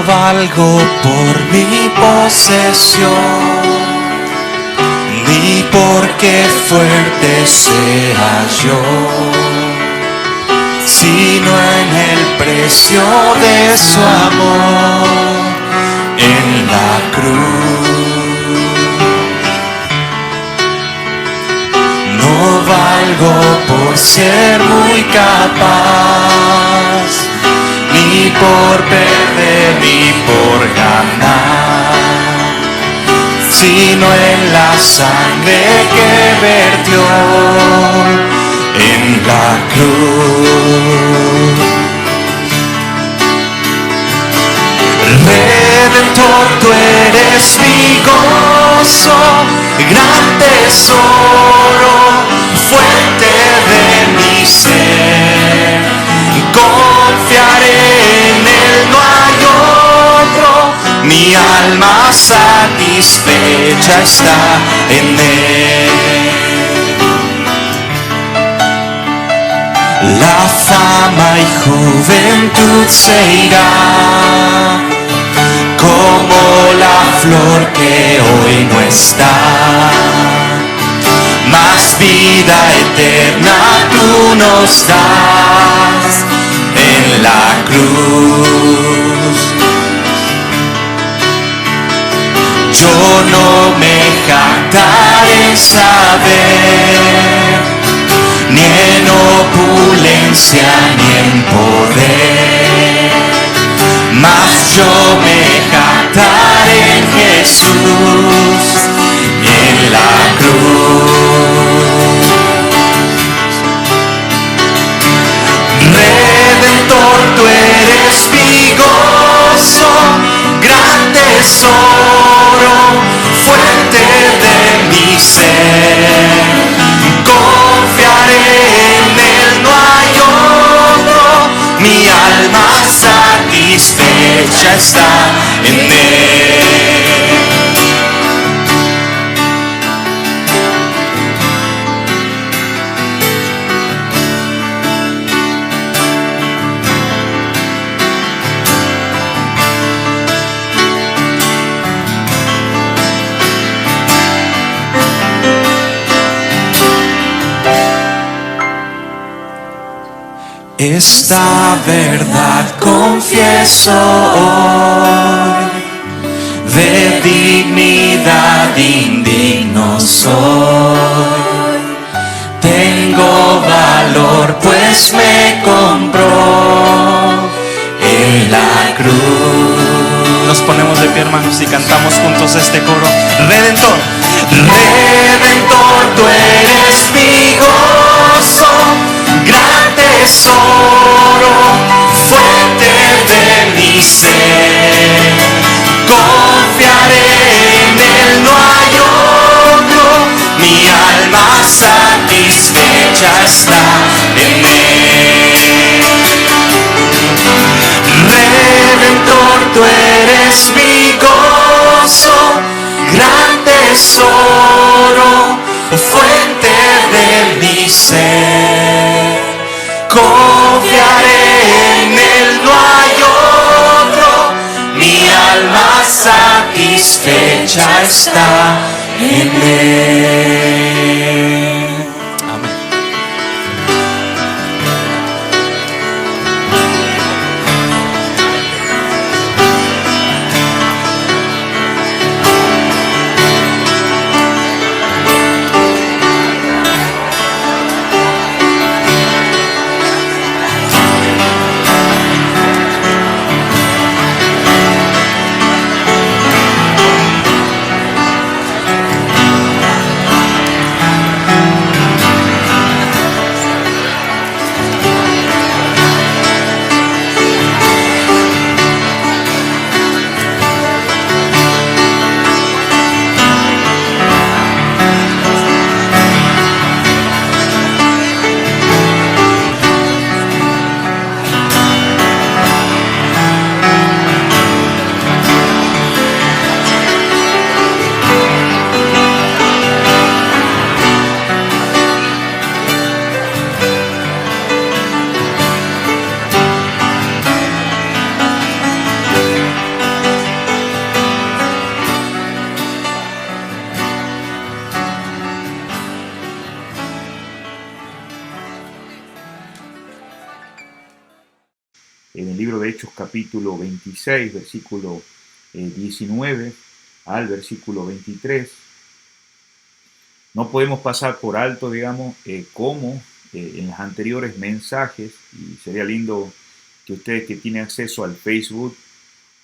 valgo por mi posesión, ni porque fuerte sea yo, sino en el precio de su amor en la cruz. No valgo por ser muy capaz, ni por perder ni por ganar, sino en la sangre que vertió en la cruz. Redentor, tú eres mi gozo, gran tesoro, fuente de mi ser. Confiaré en él, no hay otro, mi alma satisfecha está en él. La fama y juventud se irá, como la flor que hoy no está, mas vida eterna tú nos das en la cruz. Yo no me jactaré en saber, ni en opulencia ni en poder, mas yo me jactaré en Jesús en la cruz. Redentor, tú eres mi gozo, gran tesoro, fuente de mi ser. Confiaré en él, no hay otro, mi alma satisfecha está en él. Esta verdad confieso hoy, de dignidad indigno soy. Tengo valor pues me compró en la cruz. Nos ponemos de pie, hermanos, y cantamos juntos este coro. Redentor, Redentor, tú eres mi gozo, gran tesoro, fuente de mi ser. Confiaré en él, no hay otro, mi alma satisfecha está en él. Redentor, tú eres mi gozo, gran tesoro, fuente de mi ser. Confiaré en él, no hay otro, mi alma satisfecha está en él. Amén. en el libro de Hechos capítulo 26, versículo 19 al versículo 23. No podemos pasar por alto, digamos, cómo en los anteriores mensajes, y sería lindo que ustedes que tienen acceso al Facebook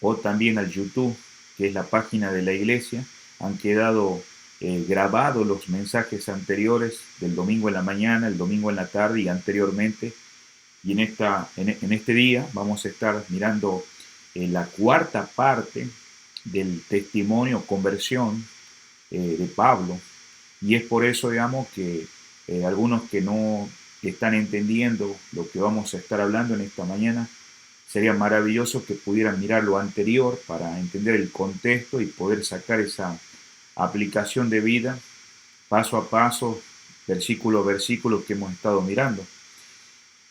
o también al YouTube, que es la página de la iglesia, han quedado grabados los mensajes anteriores del domingo en la mañana, el domingo en la tarde y anteriormente. Y en este día vamos a estar mirando la cuarta parte del testimonio conversión de Pablo. Y es por eso, digamos, que algunos que no están entendiendo lo que vamos a estar hablando en esta mañana, sería maravilloso que pudieran mirar lo anterior para entender el contexto y poder sacar esa aplicación de vida paso a paso, versículo a versículo que hemos estado mirando.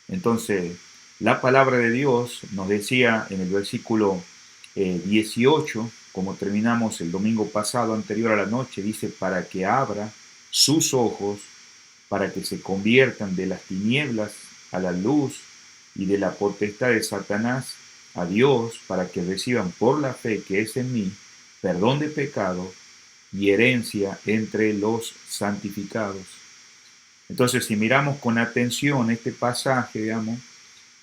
Entonces, la palabra de Dios nos decía en el versículo 18, como terminamos el domingo pasado anterior a la noche, dice, para que abra sus ojos, para que se conviertan de las tinieblas a la luz y de la potestad de Satanás a Dios, para que reciban por la fe que es en mí perdón de pecado y herencia entre los santificados. Entonces, si miramos con atención este pasaje, digamos,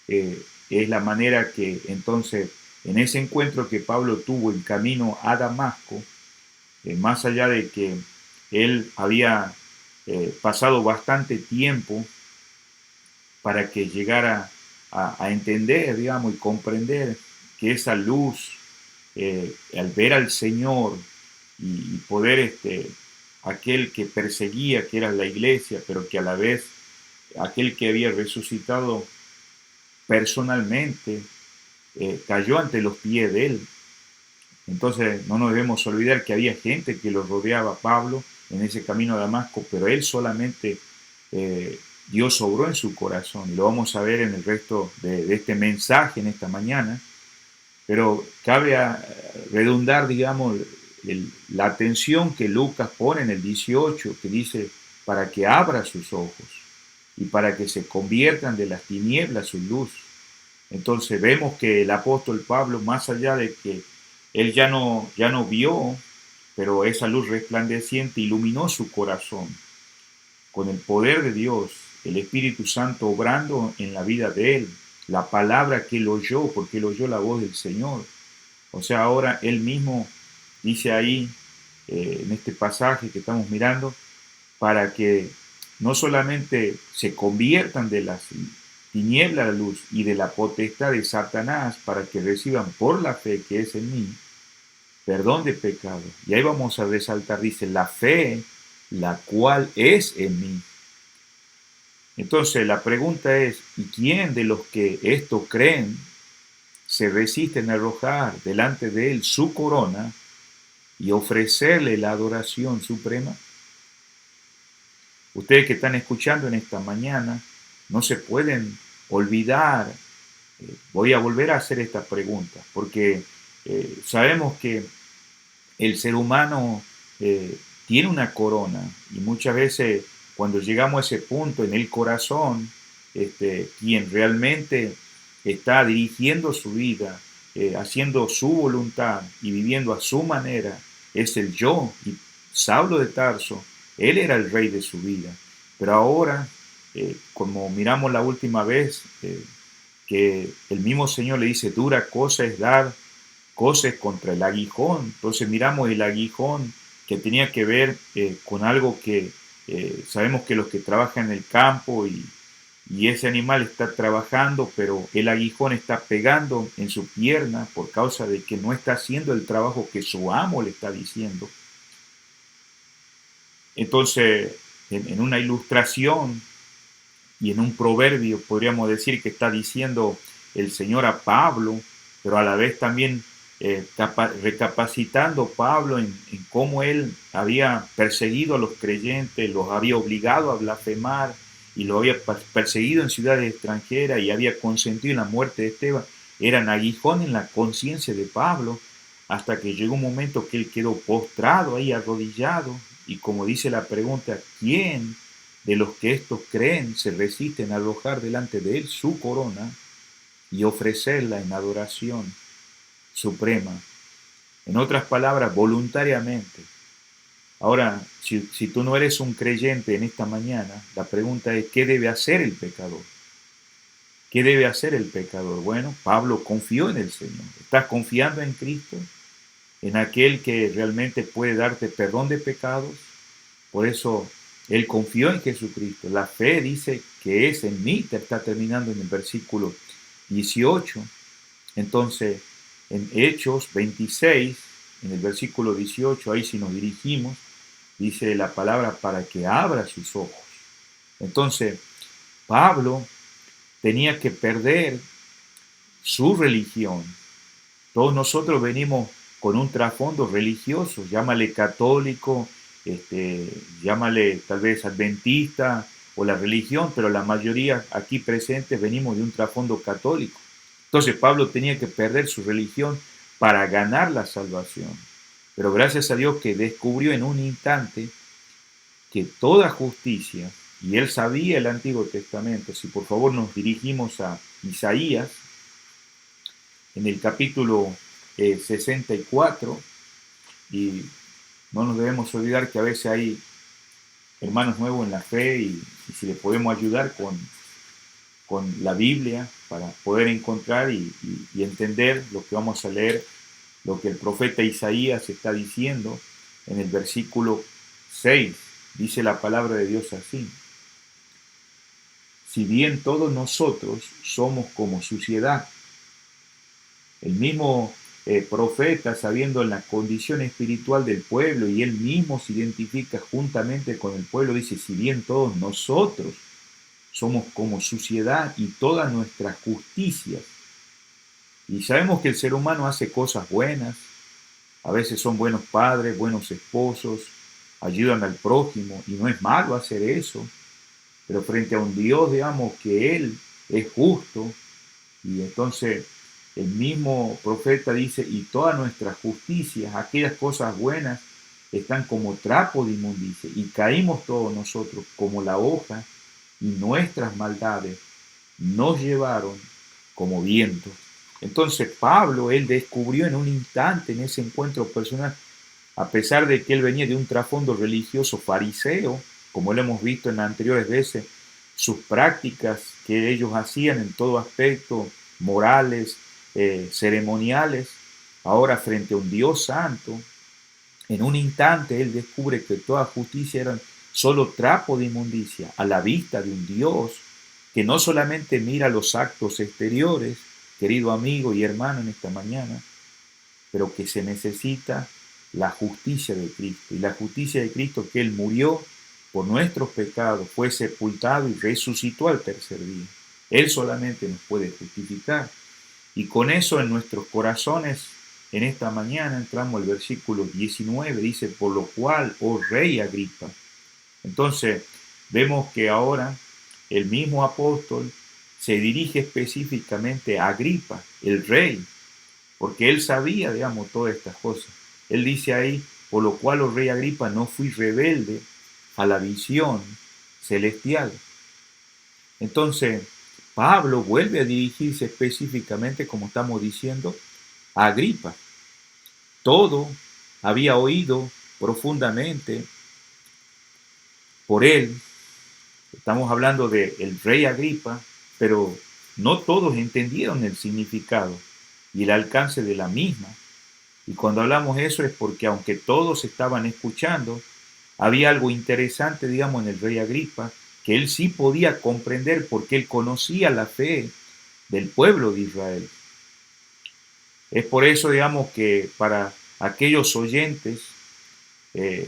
es la manera que entonces en ese encuentro que Pablo tuvo en camino a Damasco, más allá de que él había pasado bastante tiempo para que llegara a entender, digamos, y comprender que esa luz, al ver al Señor y poder, aquel que perseguía, que era la iglesia, pero que a la vez aquel que había resucitado personalmente, cayó ante los pies de él. Entonces no nos debemos olvidar que había gente que lo rodeaba a Pablo en ese camino a Damasco, pero él solamente Dios obró en su corazón. Y lo vamos a ver en el resto de este mensaje en esta mañana. Pero cabe redundar, digamos, la atención que Lucas pone en el 18, que dice, para que abra sus ojos y para que se conviertan de las tinieblas su luz. Entonces vemos que el apóstol Pablo, más allá de que él ya no vio, pero esa luz resplandeciente iluminó su corazón con el poder de Dios, el Espíritu Santo obrando en la vida de él, la palabra que él oyó, porque él oyó la voz del Señor. O sea, ahora él mismo dice ahí, en este pasaje que estamos mirando, para que no solamente se conviertan de las tinieblas a la luz y de la potestad de Satanás, para que reciban por la fe que es en mí, perdón de pecado. Y ahí vamos a resaltar, dice, la fe, la cual es en mí. Entonces la pregunta es, ¿y quién de los que esto creen se resisten a arrojar delante de él su corona y ofrecerle la adoración suprema? Ustedes que están escuchando en esta mañana, no se pueden olvidar. Voy a volver a hacer esta pregunta, porque sabemos que el ser humano tiene una corona y muchas veces cuando llegamos a ese punto en el corazón, quien realmente está dirigiendo su vida, haciendo su voluntad y viviendo a su manera, es el yo. Y Saulo de Tarso, él era el rey de su vida. Pero ahora, como miramos la última vez, que el mismo Señor le dice, dura cosa es dar cosas contra el aguijón. Entonces miramos el aguijón que tenía que ver con algo que sabemos que los que trabajan en el campo y ese animal está trabajando, pero el aguijón está pegando en su pierna por causa de que no está haciendo el trabajo que su amo le está diciendo. Entonces, en una ilustración y en un proverbio podríamos decir que está diciendo el Señor a Pablo, pero a la vez también recapacitando Pablo en cómo él había perseguido a los creyentes, los había obligado a blasfemar y los había perseguido en ciudades extranjeras y había consentido en la muerte de Esteban. Eran aguijón en la conciencia de Pablo hasta que llegó un momento que él quedó postrado ahí arrodillado y como dice la pregunta, ¿quién de los que estos creen se resisten a arrojar delante de él su corona y ofrecerla en adoración suprema. En otras palabras, voluntariamente. Ahora, si tú no eres un creyente en esta mañana, la pregunta es, ¿qué debe hacer el pecador? ¿Qué debe hacer el pecador? Bueno, Pablo confió en el Señor. ¿Estás confiando en Cristo? ¿En aquel que realmente puede darte perdón de pecados? Por eso él confió en Jesucristo. La fe dice que es en mí, te está terminando en el versículo 18. Entonces, en Hechos 26, en el versículo 18, ahí si nos dirigimos, dice la palabra para que abra sus ojos. Entonces, Pablo tenía que perder su religión. Todos nosotros venimos con un trasfondo religioso, llámale católico, llámale tal vez adventista o la religión, pero la mayoría aquí presentes venimos de un trasfondo católico. Entonces Pablo tenía que perder su religión para ganar la salvación. Pero gracias a Dios que descubrió en un instante que toda justicia, y él sabía el Antiguo Testamento, si por favor nos dirigimos a Isaías, en el capítulo 64, y no nos debemos olvidar que a veces hay hermanos nuevos en la fe y si les podemos ayudar con la Biblia para poder encontrar y entender lo que vamos a leer, lo que el profeta Isaías está diciendo en el versículo 6. Dice la palabra de Dios así: si bien todos nosotros somos como suciedad. El mismo profeta, sabiendo la condición espiritual del pueblo, y él mismo se identifica juntamente con el pueblo, dice, si bien todos nosotros somos como suciedad y todas nuestras justicias. Y sabemos que el ser humano hace cosas buenas, a veces son buenos padres, buenos esposos, ayudan al prójimo, y no es malo hacer eso, pero frente a un Dios, digamos, que Él es justo, y entonces el mismo profeta dice, y todas nuestras justicias, aquellas cosas buenas, están como trapo de inmundicia, y caímos todos nosotros como la hoja, y nuestras maldades nos llevaron como viento. Entonces Pablo, él descubrió en un instante, en ese encuentro personal, a pesar de que él venía de un trasfondo religioso fariseo, como lo hemos visto en anteriores veces, sus prácticas que ellos hacían en todo aspecto, morales, ceremoniales, ahora frente a un Dios santo, en un instante él descubre que toda justicia era solo trapo de inmundicia a la vista de un Dios que no solamente mira los actos exteriores, querido amigo y hermano en esta mañana, pero que se necesita la justicia de Cristo. Y la justicia de Cristo, que Él murió por nuestros pecados, fue sepultado y resucitó al tercer día. Él solamente nos puede justificar. Y con eso en nuestros corazones, en esta mañana entramos al versículo 19, dice, por lo cual, oh rey Agripa. Entonces, vemos que ahora el mismo apóstol se dirige específicamente a Agripa, el rey, porque él sabía, digamos, todas estas cosas. Él dice ahí, por lo cual, oh rey Agripa, no fui rebelde a la visión celestial. Entonces, Pablo vuelve a dirigirse específicamente, como estamos diciendo, a Agripa. Todo había oído profundamente por él. Estamos hablando del rey Agripa, pero no todos entendieron el significado y el alcance de la misma. Y cuando hablamos eso es porque aunque todos estaban escuchando, había algo interesante, digamos, en el rey Agripa, que él sí podía comprender porque él conocía la fe del pueblo de Israel. Es por eso, digamos, que para aquellos oyentes,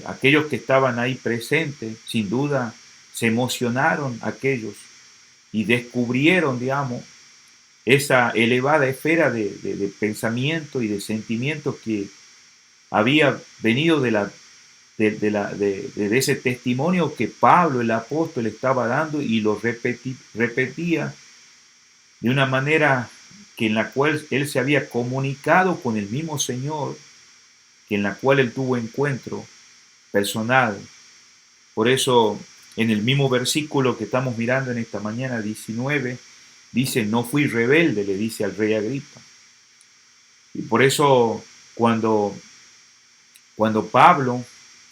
aquellos que estaban ahí presentes, sin duda se emocionaron aquellos y descubrieron, digamos, esa elevada esfera de pensamiento y de sentimiento que había venido de ese testimonio que Pablo, el apóstol, estaba dando y lo repetía de una manera que en la cual él se había comunicado con el mismo Señor, que en la cual él tuvo encuentro personal. Por eso, en el mismo versículo que estamos mirando en esta mañana 19, dice, no fui rebelde, le dice al rey Agripa. Y por eso cuando Pablo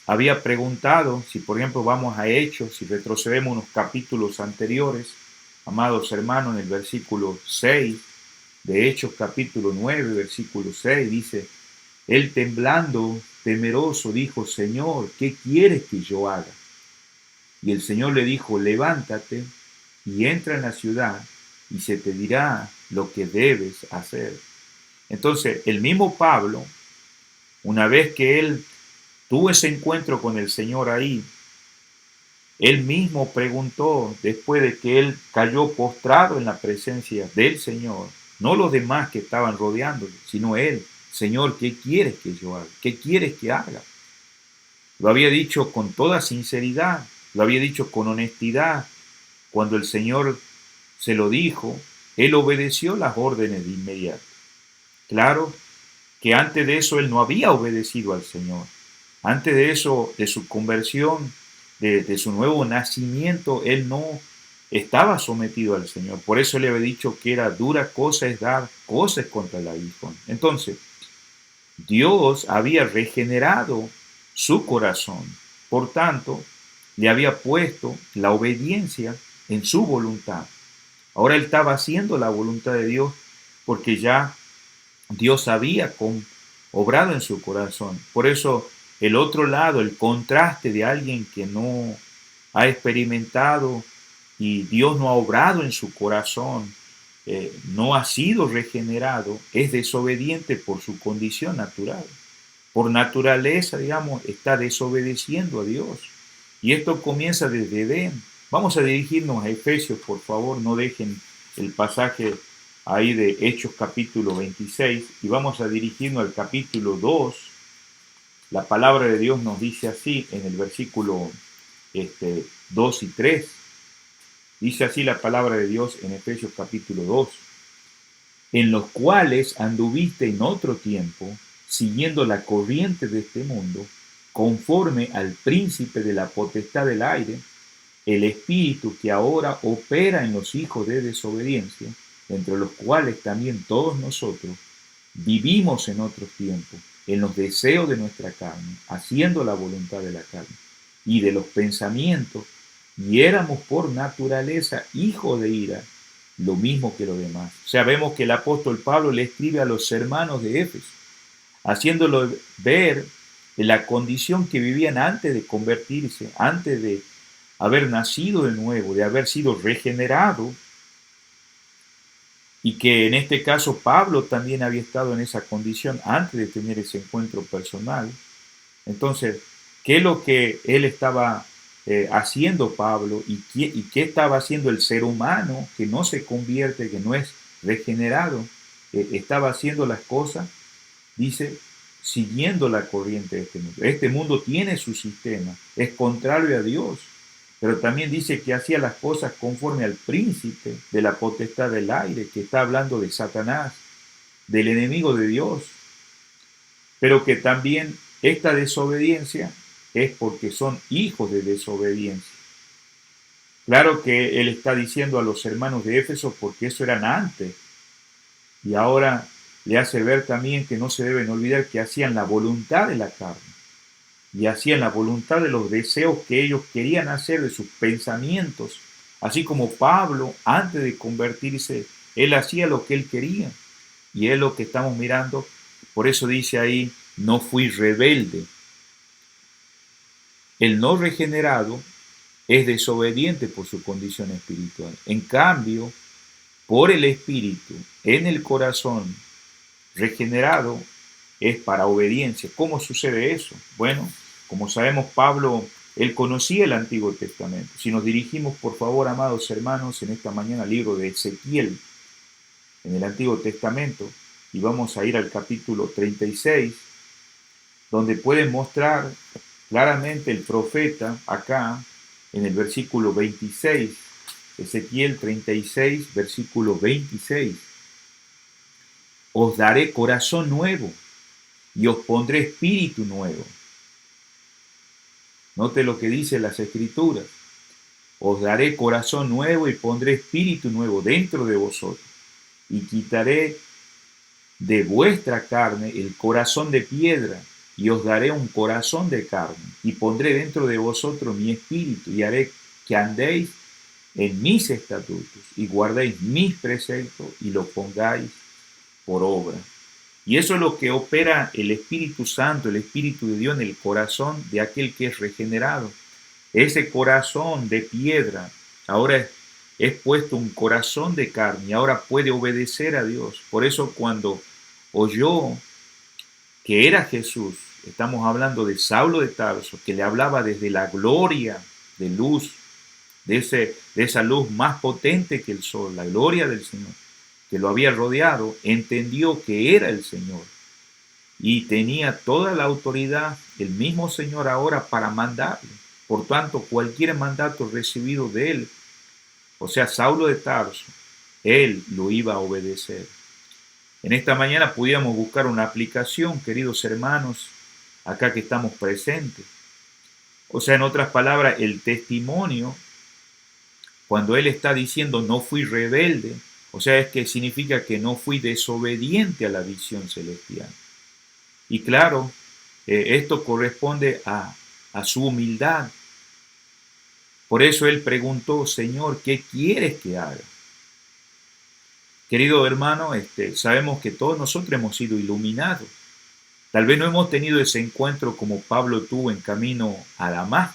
había preguntado, si por ejemplo vamos a Hechos, si retrocedemos unos capítulos anteriores, amados hermanos, en el versículo 6 de Hechos capítulo 9, versículo 6, dice, él temblando, temeroso, dijo, Señor, ¿qué quieres que yo haga? Y el Señor le dijo, levántate y entra en la ciudad y se te dirá lo que debes hacer. Entonces, el mismo Pablo, una vez que él tuvo ese encuentro con el Señor ahí, él mismo preguntó, después de que él cayó postrado en la presencia del Señor, no los demás que estaban rodeándolo, sino él, Señor, ¿qué quieres que yo haga? ¿Qué quieres que haga? Lo había dicho con toda sinceridad, lo había dicho con honestidad. Cuando el Señor se lo dijo, él obedeció las órdenes de inmediato. Claro que antes de eso él no había obedecido al Señor. Antes de eso, de su conversión, de su nuevo nacimiento, él no estaba sometido al Señor. Por eso le había dicho que era dura cosa es dar cosas contra el aguijón. Entonces, Dios había regenerado su corazón. Por tanto, le había puesto la obediencia en su voluntad. Ahora él estaba haciendo la voluntad de Dios porque ya Dios había obrado en su corazón. Por eso el otro lado, el contraste de alguien que no ha experimentado y Dios no ha obrado en su corazón, no ha sido regenerado, es desobediente por su condición natural. Por naturaleza, digamos, está desobedeciendo a Dios. Y esto comienza desde Edén. Vamos a dirigirnos a Efesios, por favor, no dejen el pasaje ahí de Hechos capítulo 26 y vamos a dirigirnos al capítulo 2. La palabra de Dios nos dice así en el versículo 2 y 3. Dice así la palabra de Dios en Efesios capítulo 2. En los cuales anduviste en otro tiempo, siguiendo la corriente de este mundo, conforme al príncipe de la potestad del aire, el espíritu que ahora opera en los hijos de desobediencia, entre los cuales también todos nosotros vivimos en otros tiempos, en los deseos de nuestra carne, haciendo la voluntad de la carne y de los pensamientos, y éramos por naturaleza hijos de ira, lo mismo que los demás. O sea, vemos que el apóstol Pablo le escribe a los hermanos de Éfeso, haciéndolo ver de la condición que vivían antes de convertirse, antes de haber nacido de nuevo, de haber sido regenerado, y que en este caso Pablo también había estado en esa condición antes de tener ese encuentro personal. Entonces, ¿qué es lo que él estaba haciendo Pablo y qué estaba haciendo el ser humano que no se convierte, que no es regenerado? Estaba haciendo las cosas, dice, siguiendo la corriente de este mundo. Este mundo tiene su sistema, es contrario a Dios, pero también dice que hacía las cosas conforme al príncipe de la potestad del aire, que está hablando de Satanás, del enemigo de Dios, pero que también esta desobediencia es porque son hijos de desobediencia. Claro que él está diciendo a los hermanos de Éfeso porque eso eran antes, y ahora le hace ver también que no se deben olvidar que hacían la voluntad de la carne y hacían la voluntad de los deseos que ellos querían hacer, de sus pensamientos, así como Pablo antes de convertirse, él hacía lo que él quería y es lo que estamos mirando. Por eso dice ahí, no fui rebelde. El no regenerado es desobediente por su condición espiritual. En cambio, por el espíritu, en el corazón regenerado, es para obediencia. ¿Cómo sucede eso? Bueno, como sabemos, Pablo, él conocía el Antiguo Testamento. Si nos dirigimos, por favor, amados hermanos, en esta mañana al libro de Ezequiel, en el Antiguo Testamento, y vamos a ir al capítulo 36, donde puede mostrar claramente el profeta acá, en el versículo 26, Ezequiel 36, versículo 26. Os daré corazón nuevo y os pondré espíritu nuevo. Note lo que dice las Escrituras. os daré corazón nuevo y pondré espíritu nuevo dentro de vosotros, y quitaré de vuestra carne el corazón de piedra, y os daré un corazón de carne, y pondré dentro de vosotros mi espíritu, y haré que andéis en mis estatutos, y guardéis mis preceptos, y los pongáis por obra. Y eso es lo que opera el Espíritu Santo, el Espíritu de Dios en el corazón de aquel que es regenerado. Ese corazón de piedra ahora es puesto un corazón de carne y ahora puede obedecer a Dios. Por eso cuando oyó que era Jesús, estamos hablando de Saulo de Tarso, que le hablaba desde la gloria de luz, de esa luz más potente que el sol, la gloria del Señor, que lo había rodeado, entendió que era el Señor y tenía toda la autoridad el mismo Señor ahora para mandarle. Por tanto, cualquier mandato recibido de él, o sea, Saulo de Tarso, él lo iba a obedecer. En esta mañana pudiéramos buscar una aplicación, queridos hermanos, acá que estamos presentes. O sea, en otras palabras, el testimonio, cuando él está diciendo no fui rebelde, o sea, es que significa que no fui desobediente a la visión celestial. Y claro, esto corresponde a su humildad. Por eso él preguntó, Señor, ¿qué quieres que haga? Querido hermano, sabemos que todos nosotros hemos sido iluminados. Tal vez no hemos tenido ese encuentro como Pablo tuvo en camino a Damasco,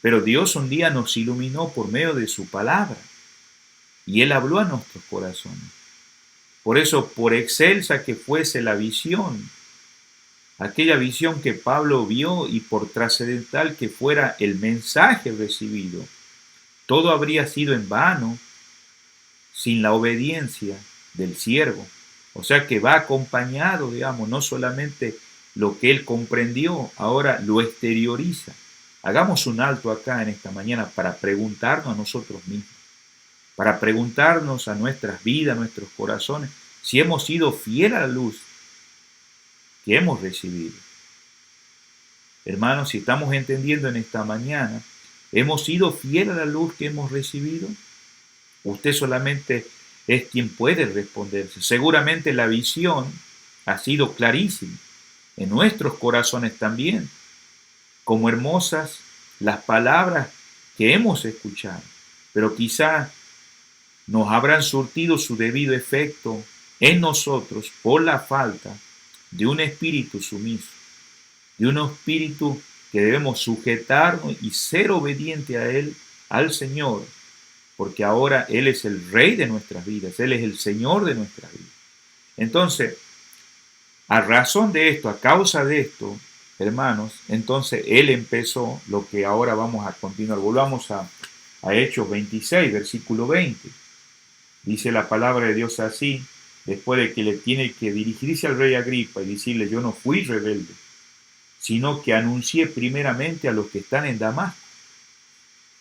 pero Dios un día nos iluminó por medio de su palabra y Él habló a nuestros corazones. Por eso, por excelsa que fuese la visión, aquella visión que Pablo vio y por trascendental que fuera el mensaje recibido, todo habría sido en vano sin la obediencia del siervo. O sea que va acompañado, digamos, no solamente lo que él comprendió, ahora lo exterioriza. Hagamos un alto acá en esta mañana para preguntarnos a nosotros mismos, para preguntarnos a nuestras vidas, a nuestros corazones, si hemos sido fieles a la luz que hemos recibido. Hermanos, si estamos entendiendo en esta mañana, ¿hemos sido fieles a la luz que hemos recibido? Usted solamente es quien puede responderse. Seguramente la visión ha sido clarísima. En nuestros corazones también. Como hermosas las palabras que hemos escuchado. Pero quizá nos habrán surtido su debido efecto en nosotros por la falta de un espíritu sumiso. De un espíritu que debemos sujetarnos y ser obediente a Él, al Señor. Porque ahora Él es el Rey de nuestras vidas, Él es el Señor de nuestras vidas. Entonces, a razón de esto, a causa de esto, hermanos, entonces Él empezó lo que ahora vamos a continuar. Volvamos a Hechos 26, versículo 20. Dice la palabra de Dios así, después de que le tiene que dirigirse al rey Agripa y decirle, yo no fui rebelde, sino que anuncié primeramente a los que están en Damasco.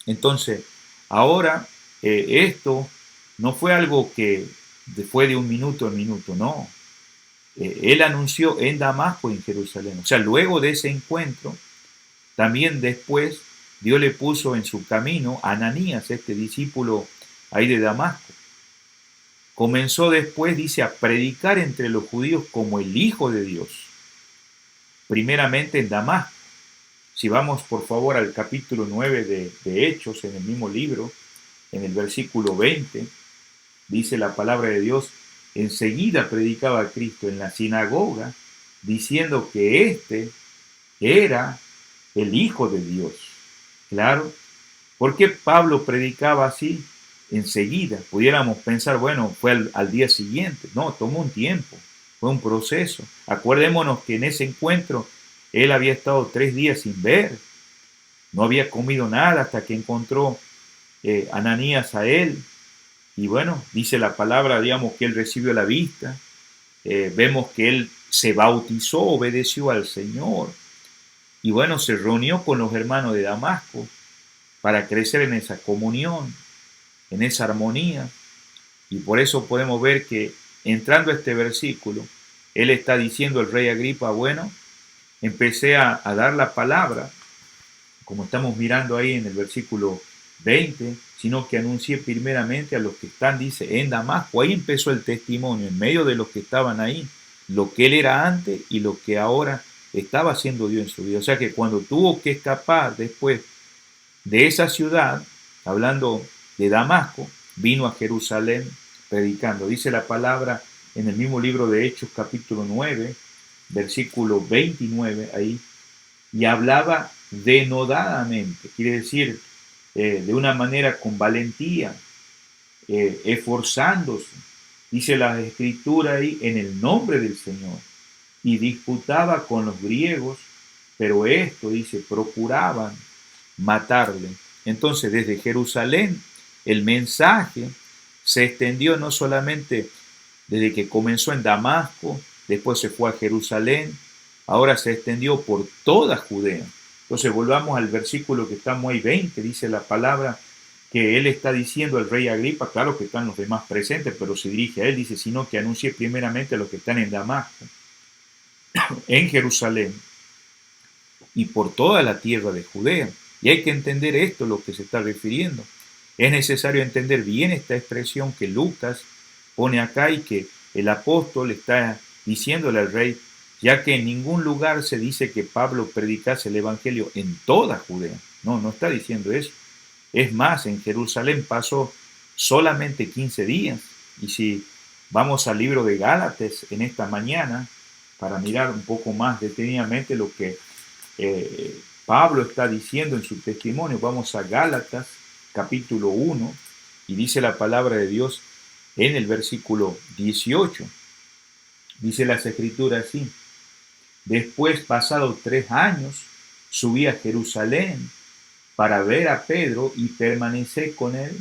Entonces, ahora esto no fue algo que fue de un minuto en minuto, no. Él anunció en Damasco y en Jerusalén. O sea, luego de ese encuentro, también después Dios le puso en su camino a Ananías, este discípulo ahí de Damasco. Comenzó después, dice, a predicar entre los judíos como el Hijo de Dios. Primeramente en Damasco. Si vamos por favor al capítulo 9 de Hechos, en el mismo libro, en el versículo 20, dice la palabra de Dios, enseguida predicaba a Cristo en la sinagoga, diciendo que éste era el Hijo de Dios. Claro, ¿por qué Pablo predicaba así? Enseguida, pudiéramos pensar, bueno, fue al día siguiente. No, tomó un tiempo, fue un proceso. Acordémonos que en ese encuentro él había estado 3 días sin ver, no había comido nada hasta que encontró Ananías a él. Y bueno, dice la palabra, digamos, que él recibió la vista. Vemos que él se bautizó, obedeció al Señor. Y bueno, se reunió con los hermanos de Damasco para crecer en esa comunión, en esa armonía. Y por eso podemos ver que entrando a este versículo, él está diciendo al rey Agripa, bueno, empecé a dar la palabra, como estamos mirando ahí en el versículo 20, sino que anuncié primeramente a los que están, dice, en Damasco. Ahí empezó el testimonio, en medio de los que estaban ahí, lo que él era antes y lo que ahora estaba haciendo Dios en su vida. O sea que cuando tuvo que escapar después de esa ciudad, hablando de Damasco, vino a Jerusalén predicando. Dice la palabra en el mismo libro de Hechos, capítulo 9, versículo 29, ahí, y hablaba denodadamente, quiere decir, de una manera con valentía, esforzándose, dice la escritura ahí, en el nombre del Señor, y disputaba con los griegos, pero esto, dice, procuraban matarle. Entonces, desde Jerusalén, el mensaje se extendió no solamente desde que comenzó en Damasco, después se fue a Jerusalén, ahora se extendió por toda Judea. Entonces volvamos al versículo que estamos ahí, 20, dice la palabra que él está diciendo al rey Agripa, claro que están los demás presentes, pero se dirige a él, dice, sino que anuncie primeramente a los que están en Damasco, en Jerusalén y por toda la tierra de Judea. Y hay que entender esto, lo que se está refiriendo. Es necesario entender bien esta expresión que Lucas pone acá y que el apóstol está diciéndole al rey, ya que en ningún lugar se dice que Pablo predicase el evangelio en toda Judea. No, no está diciendo eso. Es más, en Jerusalén pasó solamente 15 días. Y si vamos al libro de Gálatas en esta mañana, para mirar un poco más detenidamente lo que Pablo está diciendo en su testimonio, vamos a Gálatas capítulo 1 y dice la palabra de Dios en el versículo 18. Dice las escrituras así: después, pasados 3 años, subí a Jerusalén para ver a Pedro y permanecer con él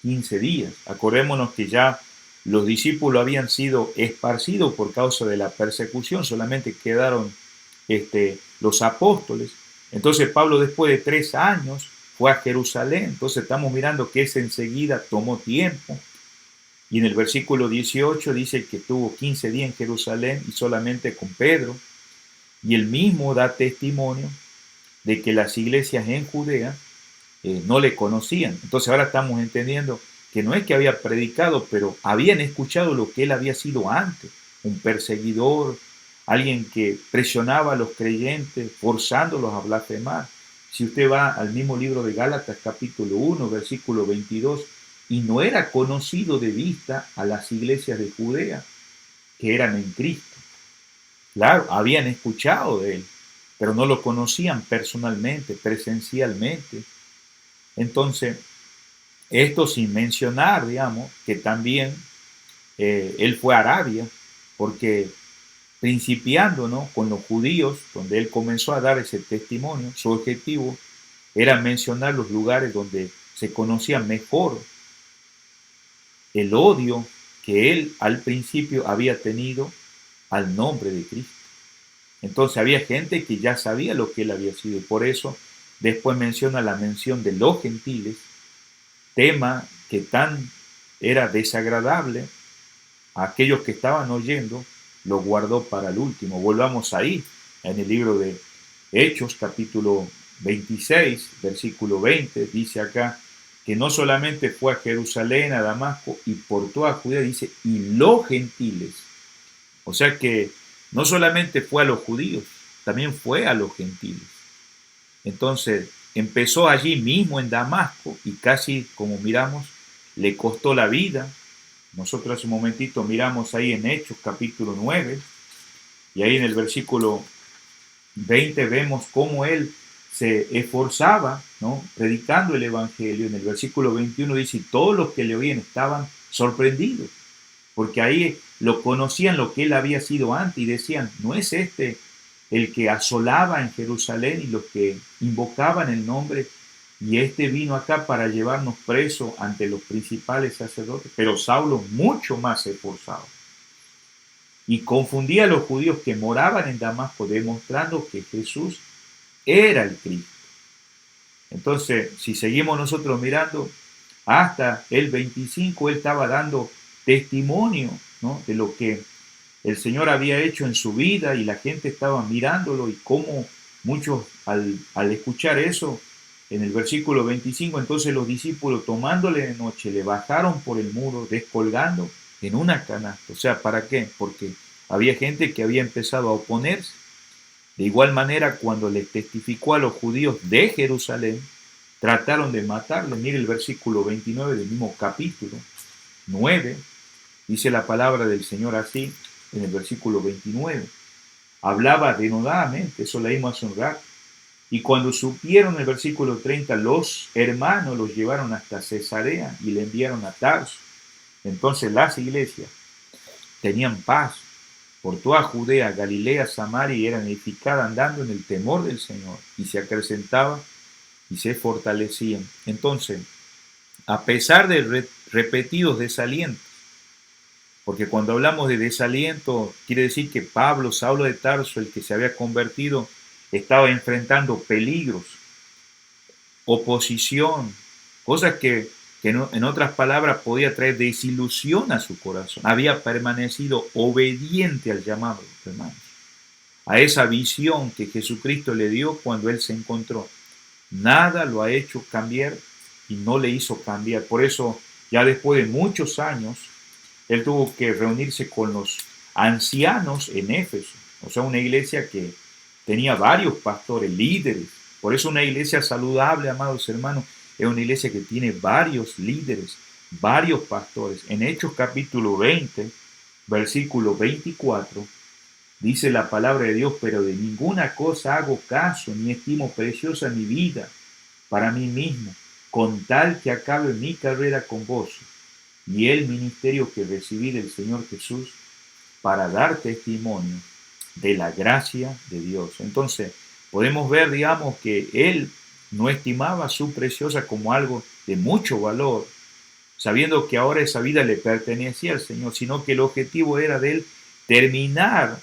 15 días. Acordémonos que ya los discípulos habían sido esparcidos por causa de la persecución, solamente quedaron los apóstoles. Entonces Pablo, después de 3 años, fue a Jerusalén. Entonces estamos mirando que ese enseguida tomó tiempo. Y en el versículo 18 dice que tuvo 15 días en Jerusalén y solamente con Pedro. Y él mismo da testimonio de que las iglesias en Judea no le conocían. Entonces ahora estamos entendiendo que no es que había predicado, pero habían escuchado lo que él había sido antes, un perseguidor, alguien que presionaba a los creyentes, forzándolos a blasfemar. Si usted va al mismo libro de Gálatas, capítulo 1, versículo 22, y no era conocido de vista a las iglesias de Judea que eran en Cristo. Claro, habían escuchado de él, pero no lo conocían personalmente, presencialmente. Entonces, esto sin mencionar, digamos, que también él fue a Arabia, porque principiando, ¿no?, con los judíos, donde él comenzó a dar ese testimonio, su objetivo era mencionar los lugares donde se conocía mejor el odio que él al principio había tenido al nombre de Cristo. Entonces había gente que ya sabía lo que él había sido, y por eso después menciona la mención de los gentiles, tema que tan era desagradable a aquellos que estaban oyendo, lo guardó para el último. Volvamos ahí, en el libro de Hechos, capítulo 26, versículo 20, dice acá que no solamente fue a Jerusalén, a Damasco y por toda Judea, dice, y los gentiles. O sea que no solamente fue a los judíos, también fue a los gentiles. Entonces empezó allí mismo en Damasco y casi, como miramos, le costó la vida. Nosotros hace un momentito miramos ahí en Hechos capítulo 9 y ahí en el versículo 20 vemos cómo él se esforzaba, ¿no?, predicando el evangelio. En el versículo 21 dice, y todos los que le oían estaban sorprendidos, porque ahí lo conocían lo que él había sido antes y decían, ¿no es este el que asolaba en Jerusalén y los que invocaban el nombre? Y este vino acá para llevarnos preso ante los principales sacerdotes. Pero Saulo mucho más se esforzaba y confundía a los judíos que moraban en Damasco, demostrando que Jesús era el Cristo. Entonces, si seguimos nosotros mirando, hasta el 25 él estaba dando testimonio, ¿no?, de lo que el Señor había hecho en su vida, y la gente estaba mirándolo, y cómo muchos al escuchar eso en el versículo 25, entonces los discípulos tomándole de noche le bajaron por el muro, descolgando en una canasta. O sea, ¿para qué? Porque había gente que había empezado a oponerse. De igual manera, cuando les testificó a los judíos de Jerusalén, trataron de matarle. Mire el versículo 29 del mismo capítulo 9, dice la palabra del Señor así, en el versículo 29. Hablaba denodadamente, eso leímos hace un rato. Y cuando supieron el versículo 30, los hermanos los llevaron hasta Cesarea y le enviaron a Tarso. Entonces las iglesias tenían paz por toda Judea, Galilea, Samaria y eran edificadas andando en el temor del Señor y se acrecentaban y se fortalecían. Entonces, a pesar de repetidos desalientos, porque cuando hablamos de desaliento, quiere decir que Pablo, Saulo de Tarso, el que se había convertido, estaba enfrentando peligros, oposición, cosas que no, en otras palabras podía traer desilusión a su corazón. Había permanecido obediente al llamado, hermanos, a esa visión que Jesucristo le dio cuando él se encontró. Nada lo ha hecho cambiar y no le hizo cambiar. Por eso, ya después de muchos años, él tuvo que reunirse con los ancianos en Éfeso. O sea, una iglesia que tenía varios pastores, líderes. Por eso una iglesia saludable, amados hermanos, es una iglesia que tiene varios líderes, varios pastores. En Hechos capítulo 20, versículo 24, dice la palabra de Dios, pero de ninguna cosa hago caso, ni estimo preciosa mi vida para mí mismo, con tal que acabe mi carrera con gozo y el ministerio que recibí del Señor Jesús para dar testimonio de la gracia de Dios. Entonces, podemos ver, digamos, que él no estimaba su preciosa como algo de mucho valor, sabiendo que ahora esa vida le pertenecía al Señor, sino que el objetivo era de él terminar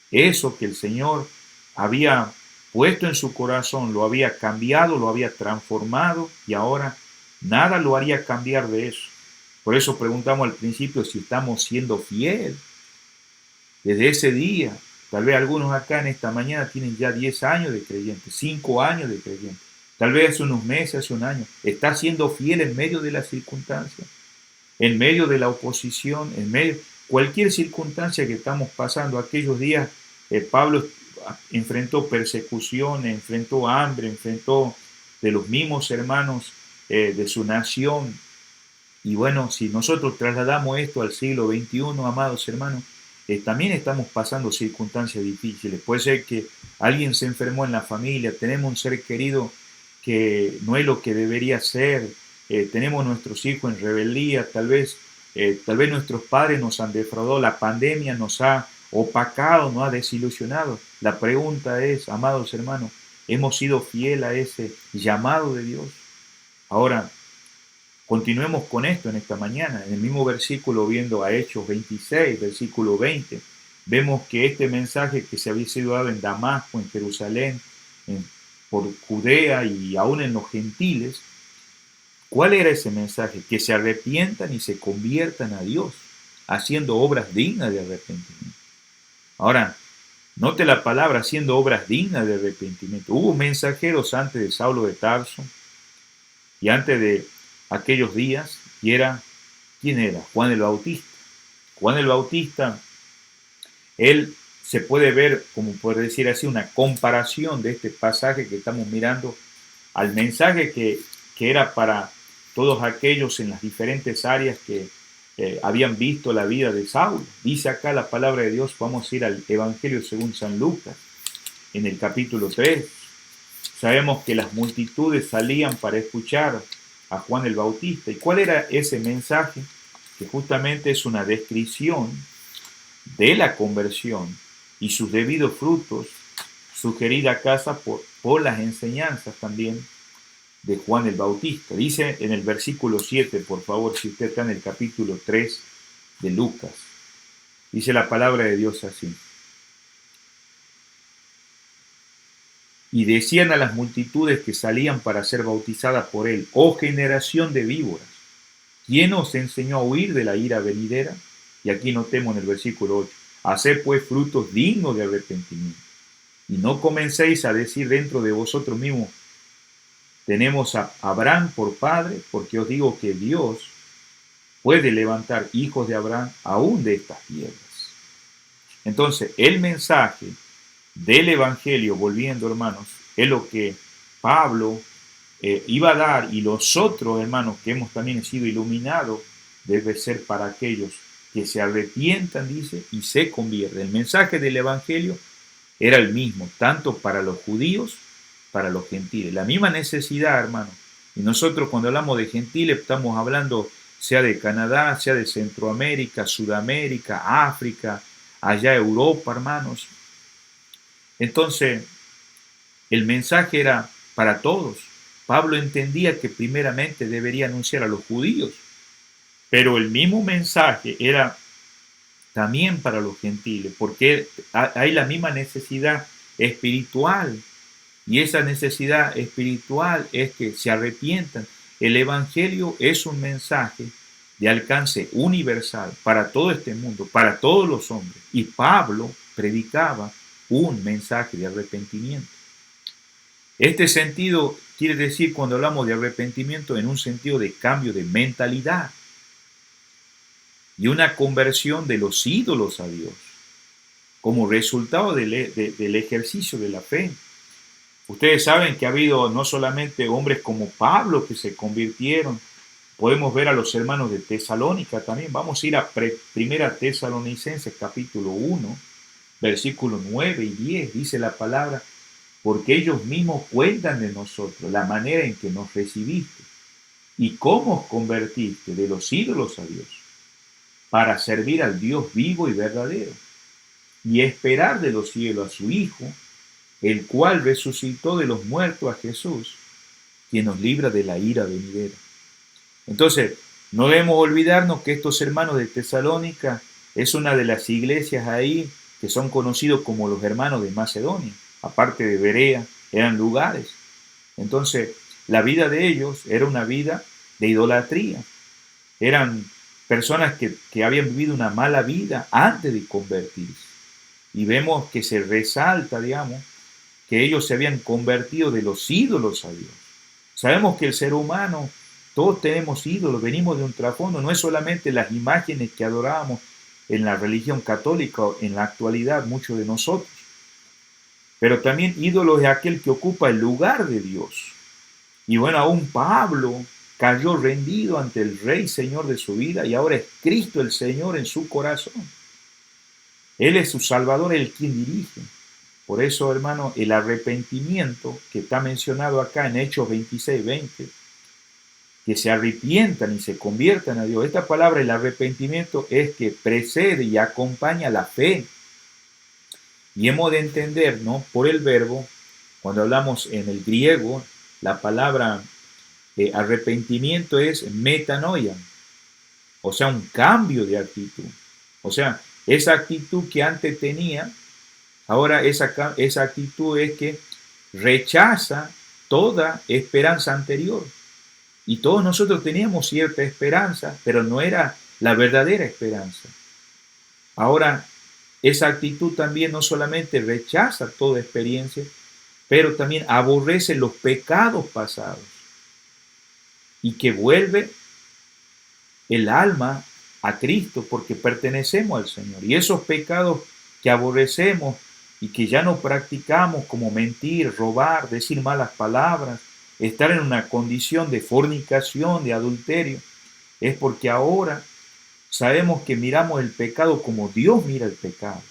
eso que el Señor había puesto en su corazón, lo había cambiado, lo había transformado y ahora nada lo haría cambiar de eso. Por eso preguntamos al principio si estamos siendo fieles desde ese día. Tal vez algunos acá en esta mañana tienen ya 10 años de creyentes, 5 años de creyentes. Tal vez hace unos meses, hace un año. ¿Está siendo fiel en medio de las circunstancias? En medio de la oposición, en medio de cualquier circunstancia que estamos pasando. Aquellos días Pablo enfrentó persecución, enfrentó hambre, enfrentó de los mismos hermanos de su nación. Y bueno, si nosotros trasladamos esto al siglo XXI, amados hermanos, también estamos pasando circunstancias difíciles. Puede ser que alguien se enfermó en la familia, tenemos un ser querido que no es lo que debería ser, tenemos nuestros hijos en rebeldía, tal vez nuestros padres nos han defraudado, la pandemia nos ha opacado, nos ha desilusionado. La pregunta es, amados hermanos, ¿hemos sido fieles a ese llamado de Dios? Ahora, continuemos con esto en esta mañana. En el mismo versículo, viendo a Hechos 26, versículo 20, vemos que este mensaje que se había sido dado en Damasco, en Jerusalén, por Judea y aún en los gentiles, ¿cuál era ese mensaje? Que se arrepientan y se conviertan a Dios, haciendo obras dignas de arrepentimiento. Ahora, note la palabra, haciendo obras dignas de arrepentimiento. Hubo mensajeros antes de Saulo de Tarso y antes de aquellos días, y ¿quién era? Juan el Bautista. Juan el Bautista, él se puede ver, como puede decir así, una comparación de este pasaje que estamos mirando al mensaje que era para todos aquellos en las diferentes áreas que habían visto la vida de Saulo. Dice acá la palabra de Dios, vamos a ir al Evangelio según San Lucas, en el capítulo 3. Sabemos que las multitudes salían para escuchar a Juan el Bautista. ¿Y cuál era ese mensaje? Que justamente es una descripción de la conversión y sus debidos frutos, sugerida acá por las enseñanzas también de Juan el Bautista. Dice en el versículo 7, por favor, si usted está en el capítulo 3 de Lucas, dice la palabra de Dios así. Y decían a las multitudes que salían para ser bautizadas por él: oh generación de víboras, ¿quién os enseñó a huir de la ira venidera? Y aquí notemos en el versículo 8, haced pues frutos dignos de arrepentimiento, y no comencéis a decir dentro de vosotros mismos, tenemos a Abraham por padre, porque os digo que Dios puede levantar hijos de Abraham aún de estas piedras. Entonces, el mensaje del Evangelio, volviendo hermanos, es lo que Pablo iba a dar, y los otros hermanos que hemos también sido iluminados, debe ser para aquellos que se arrepientan, dice, y se convierten. El mensaje del Evangelio era el mismo, tanto para los judíos, para los gentiles. La misma necesidad, hermanos. Y nosotros cuando hablamos de gentiles, estamos hablando sea de Canadá, sea de Centroamérica, Sudamérica, África, allá Europa, hermanos. Entonces, el mensaje era para todos. Pablo entendía que primeramente debería anunciar a los judíos, pero el mismo mensaje era también para los gentiles, porque hay la misma necesidad espiritual, y esa necesidad espiritual es que se arrepientan. El Evangelio es un mensaje de alcance universal para todo este mundo, para todos los hombres, y Pablo predicaba un mensaje de arrepentimiento. Este sentido quiere decir, cuando hablamos de arrepentimiento, en un sentido de cambio de mentalidad y una conversión de los ídolos a Dios como resultado del ejercicio de la fe. Ustedes saben que ha habido no solamente hombres como Pablo que se convirtieron, podemos ver a los hermanos de Tesalónica también. Vamos a ir a Primera Tesalonicenses capítulo 1, versículos 9 y 10, dice la palabra: porque ellos mismos cuentan de nosotros la manera en que nos recibiste y cómo os convertiste de los ídolos a Dios, para servir al Dios vivo y verdadero, y esperar de los cielos a su Hijo, el cual resucitó de los muertos a Jesús, quien nos libra de la ira venidera. Entonces, no debemos olvidarnos que estos hermanos de Tesalónica es una de las iglesias ahí que son conocidos como los hermanos de Macedonia. Aparte de Berea, eran lugares. Entonces, la vida de ellos era una vida de idolatría. Eran personas que habían vivido una mala vida antes de convertirse. Y vemos que se resalta, digamos, que ellos se habían convertido de los ídolos a Dios. Sabemos que el ser humano, todos tenemos ídolos, venimos de un trasfondo, no es solamente las imágenes que adorábamos en la religión católica, en la actualidad muchos de nosotros. Pero también ídolo es aquel que ocupa el lugar de Dios. Y bueno, aún Pablo cayó rendido ante el Rey Señor de su vida, y ahora es Cristo el Señor en su corazón. Él es su Salvador, el quien dirige. Por eso, hermano, el arrepentimiento que está mencionado acá en Hechos 26, 20, que se arrepientan y se conviertan a Dios. Esta palabra, el arrepentimiento, es que precede y acompaña la fe. Y hemos de entender, ¿no?, por el verbo, cuando hablamos en el griego, la palabra arrepentimiento es metanoia, o sea, un cambio de actitud. O sea, esa actitud que antes tenía, ahora esa actitud es que rechaza toda esperanza anterior. Y todos nosotros teníamos cierta esperanza, pero no era la verdadera esperanza. Ahora, esa actitud también no solamente rechaza toda experiencia, pero también aborrece los pecados pasados y que vuelve el alma a Cristo, porque pertenecemos al Señor. Y esos pecados que aborrecemos y que ya no practicamos, como mentir, robar, decir malas palabras, estar en una condición de fornicación, de adulterio, es porque ahora sabemos que miramos el pecado como Dios mira el pecado.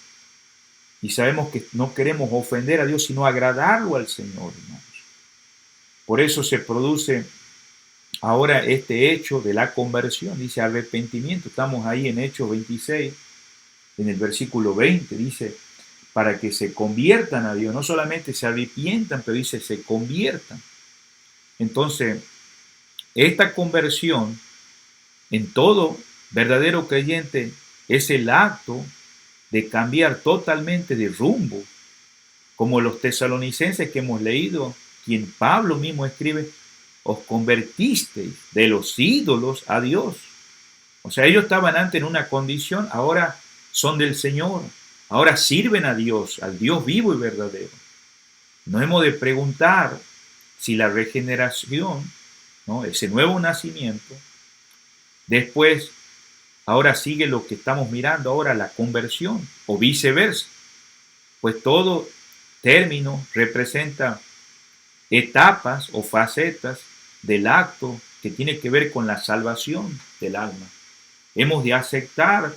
Y sabemos que no queremos ofender a Dios, sino agradarlo al Señor, hermanos. Por eso se produce ahora este hecho de la conversión, dice arrepentimiento. Estamos ahí en Hechos 26, en el versículo 20, dice, para que se conviertan a Dios. No solamente se arrepientan, pero dice se conviertan. Entonces, esta conversión en todo verdadero creyente es el acto de cambiar totalmente de rumbo, como los tesalonicenses que hemos leído, quien Pablo mismo escribe, os convertisteis de los ídolos a Dios. O sea, ellos estaban antes en una condición, ahora son del Señor, ahora sirven a Dios, al Dios vivo y verdadero. Nos hemos de preguntar si la regeneración, ¿no? Ese nuevo nacimiento, después, ahora sigue lo que estamos mirando ahora, la conversión, o viceversa, pues todo término representa etapas o facetas del acto que tiene que ver con la salvación del alma. Hemos de aceptar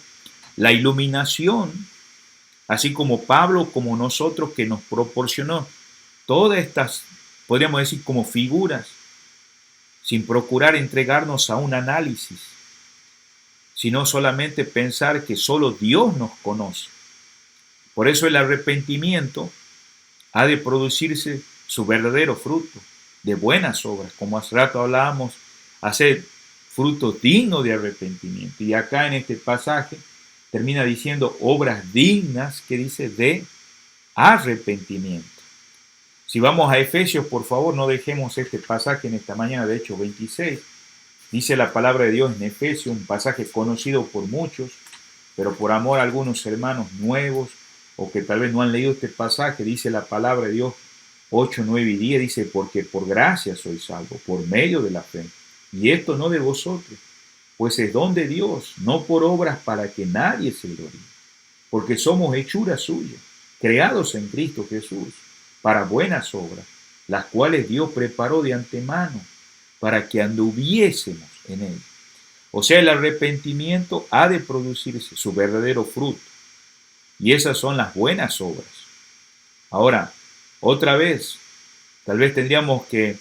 la iluminación, así como Pablo, como nosotros, que nos proporcionó todas estas, podríamos decir, como figuras, sin procurar entregarnos a un análisis, sino solamente pensar que solo Dios nos conoce. Por eso el arrepentimiento ha de producirse su verdadero fruto de buenas obras, como hace rato hablábamos, hacer frutos dignos de arrepentimiento. Y acá en este pasaje termina diciendo obras dignas, que dice de arrepentimiento. Si vamos a Efesios, por favor, no dejemos este pasaje en esta mañana, de Hechos 26. Dice la palabra de Dios en Efesios, un pasaje conocido por muchos, pero por amor a algunos hermanos nuevos o que tal vez no han leído este pasaje, dice la palabra de Dios 8, 9 y 10, dice, porque por gracia sois salvos, por medio de la fe. Y esto no de vosotros, pues es don de Dios, no por obras para que nadie se gloríe, porque somos hechura suya, creados en Cristo Jesús, para buenas obras, las cuales Dios preparó de antemano, para que anduviésemos en él. O sea, el arrepentimiento ha de producirse su verdadero fruto, y esas son las buenas obras. Ahora, otra vez, tal vez tendríamos que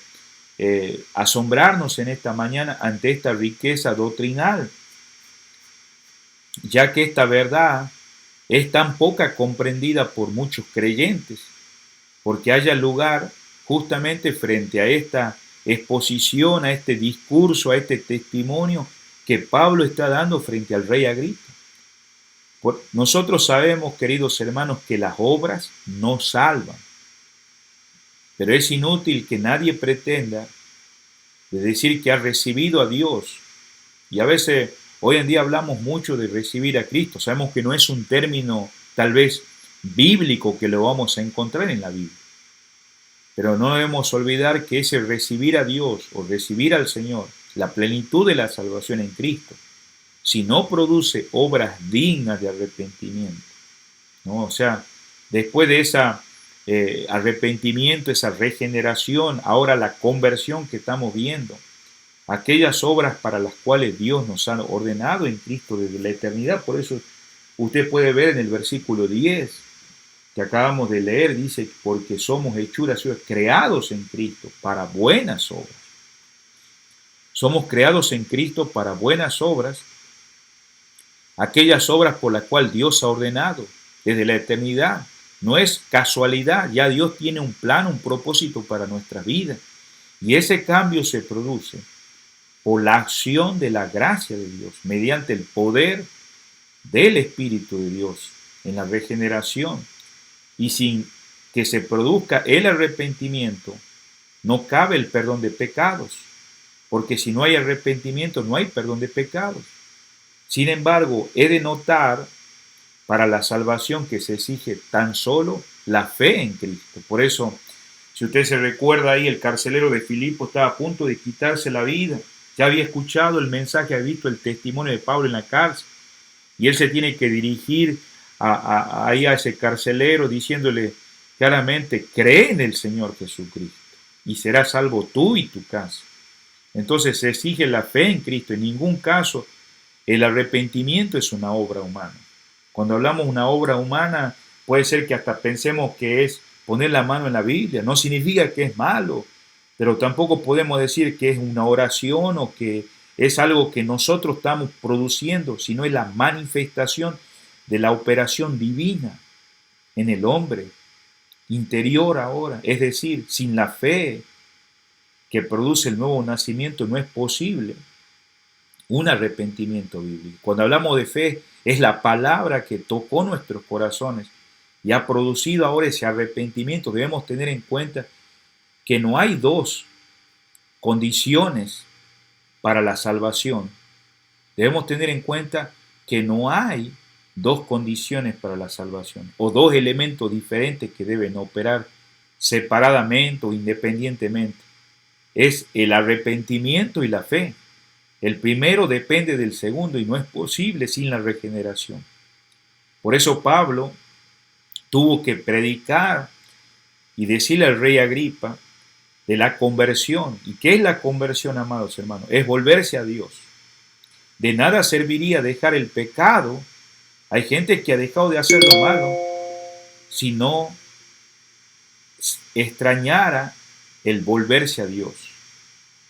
asombrarnos en esta mañana ante esta riqueza doctrinal, ya que esta verdad es tan poca comprendida por muchos creyentes, porque haya lugar justamente frente a esta exposición, a este discurso, a este testimonio que Pablo está dando frente al rey Agripa. Nosotros sabemos, queridos hermanos, que las obras no salvan, pero es inútil que nadie pretenda de decir que ha recibido a Dios. Y a veces, hoy en día hablamos mucho de recibir a Cristo. Sabemos que no es un término tal vez bíblico que lo vamos a encontrar en la Biblia. Pero no debemos olvidar que ese recibir a Dios o recibir al Señor, la plenitud de la salvación en Cristo, si no produce obras dignas de arrepentimiento, ¿no? O sea, después de esa arrepentimiento, esa regeneración, ahora la conversión que estamos viendo, aquellas obras para las cuales Dios nos ha ordenado en Cristo desde la eternidad. Por eso usted puede ver en el versículo 10 que acabamos de leer, dice, porque somos hechuras suyas, creados en Cristo para buenas obras. Somos creados en Cristo para buenas obras, aquellas obras por las cuales Dios ha ordenado desde la eternidad. No es casualidad, ya Dios tiene un plan, un propósito para nuestra vida. Y ese cambio se produce por la acción de la gracia de Dios, mediante el poder del Espíritu de Dios en la regeneración. Y sin que se produzca el arrepentimiento, no cabe el perdón de pecados, porque si no hay arrepentimiento, no hay perdón de pecados. Sin embargo, he de notar para la salvación que se exige tan solo la fe en Cristo. Por eso, si usted se recuerda ahí, el carcelero de Filipo estaba a punto de quitarse la vida. Ya había escuchado el mensaje, había visto el testimonio de Pablo en la cárcel, y él se tiene que dirigir ahí a ese carcelero diciéndole claramente, cree en el Señor Jesucristo y serás salvo tú y tu casa. Entonces se exige la fe en Cristo. En ningún caso el arrepentimiento es una obra humana. Cuando hablamos de una obra humana, puede ser que hasta pensemos que es poner la mano en la Biblia. No significa que es malo, pero tampoco podemos decir que es una oración o que es algo que nosotros estamos produciendo, sino es la manifestación de la operación divina en el hombre interior ahora. Es decir, sin la fe que produce el nuevo nacimiento no es posible un arrepentimiento bíblico. Cuando hablamos de fe, es la palabra que tocó nuestros corazones y ha producido ahora ese arrepentimiento. Debemos tener en cuenta que no hay dos condiciones para la salvación. Debemos tener en cuenta que no hay dos condiciones para la salvación o dos elementos diferentes que deben operar separadamente o independientemente. es el arrepentimiento y la fe. El primero depende del segundo y no es posible sin la regeneración. Por eso Pablo tuvo que predicar y decirle al rey Agripa de la conversión. ¿Y qué es la conversión, amados hermanos? Es volverse a Dios. De nada serviría dejar el pecado. Hay gente que ha dejado de hacer lo malo si no extrañara el volverse a Dios.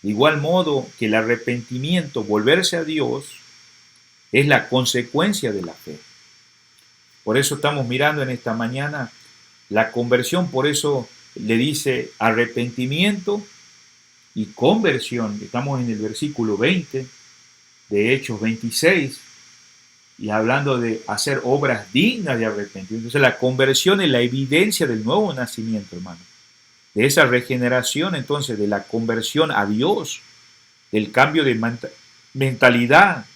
De igual modo que el arrepentimiento, volverse a Dios, es la consecuencia de la fe. Por eso estamos mirando en esta mañana la conversión, por eso le dice arrepentimiento y conversión. Estamos en el versículo 20 de Hechos 26 y hablando de hacer obras dignas de arrepentimiento. Entonces la conversión es la evidencia del nuevo nacimiento, hermano. De esa regeneración, entonces, de la conversión a Dios, del cambio de mentalidad.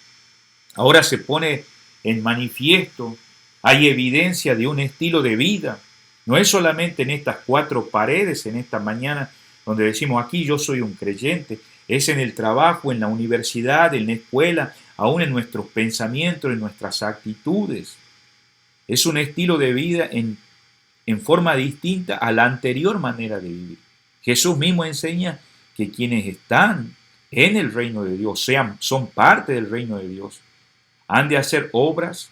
Ahora se pone en manifiesto, hay evidencia de un estilo de vida. No es solamente en estas cuatro paredes, en esta mañana, donde decimos aquí yo soy un creyente. Es en el trabajo, en la universidad, en la escuela, aún en nuestros pensamientos, en nuestras actitudes. Es un estilo de vida en forma distinta a la anterior manera de vivir. Jesús mismo enseña que quienes están en el reino de Dios, son parte del reino de Dios, han de hacer obras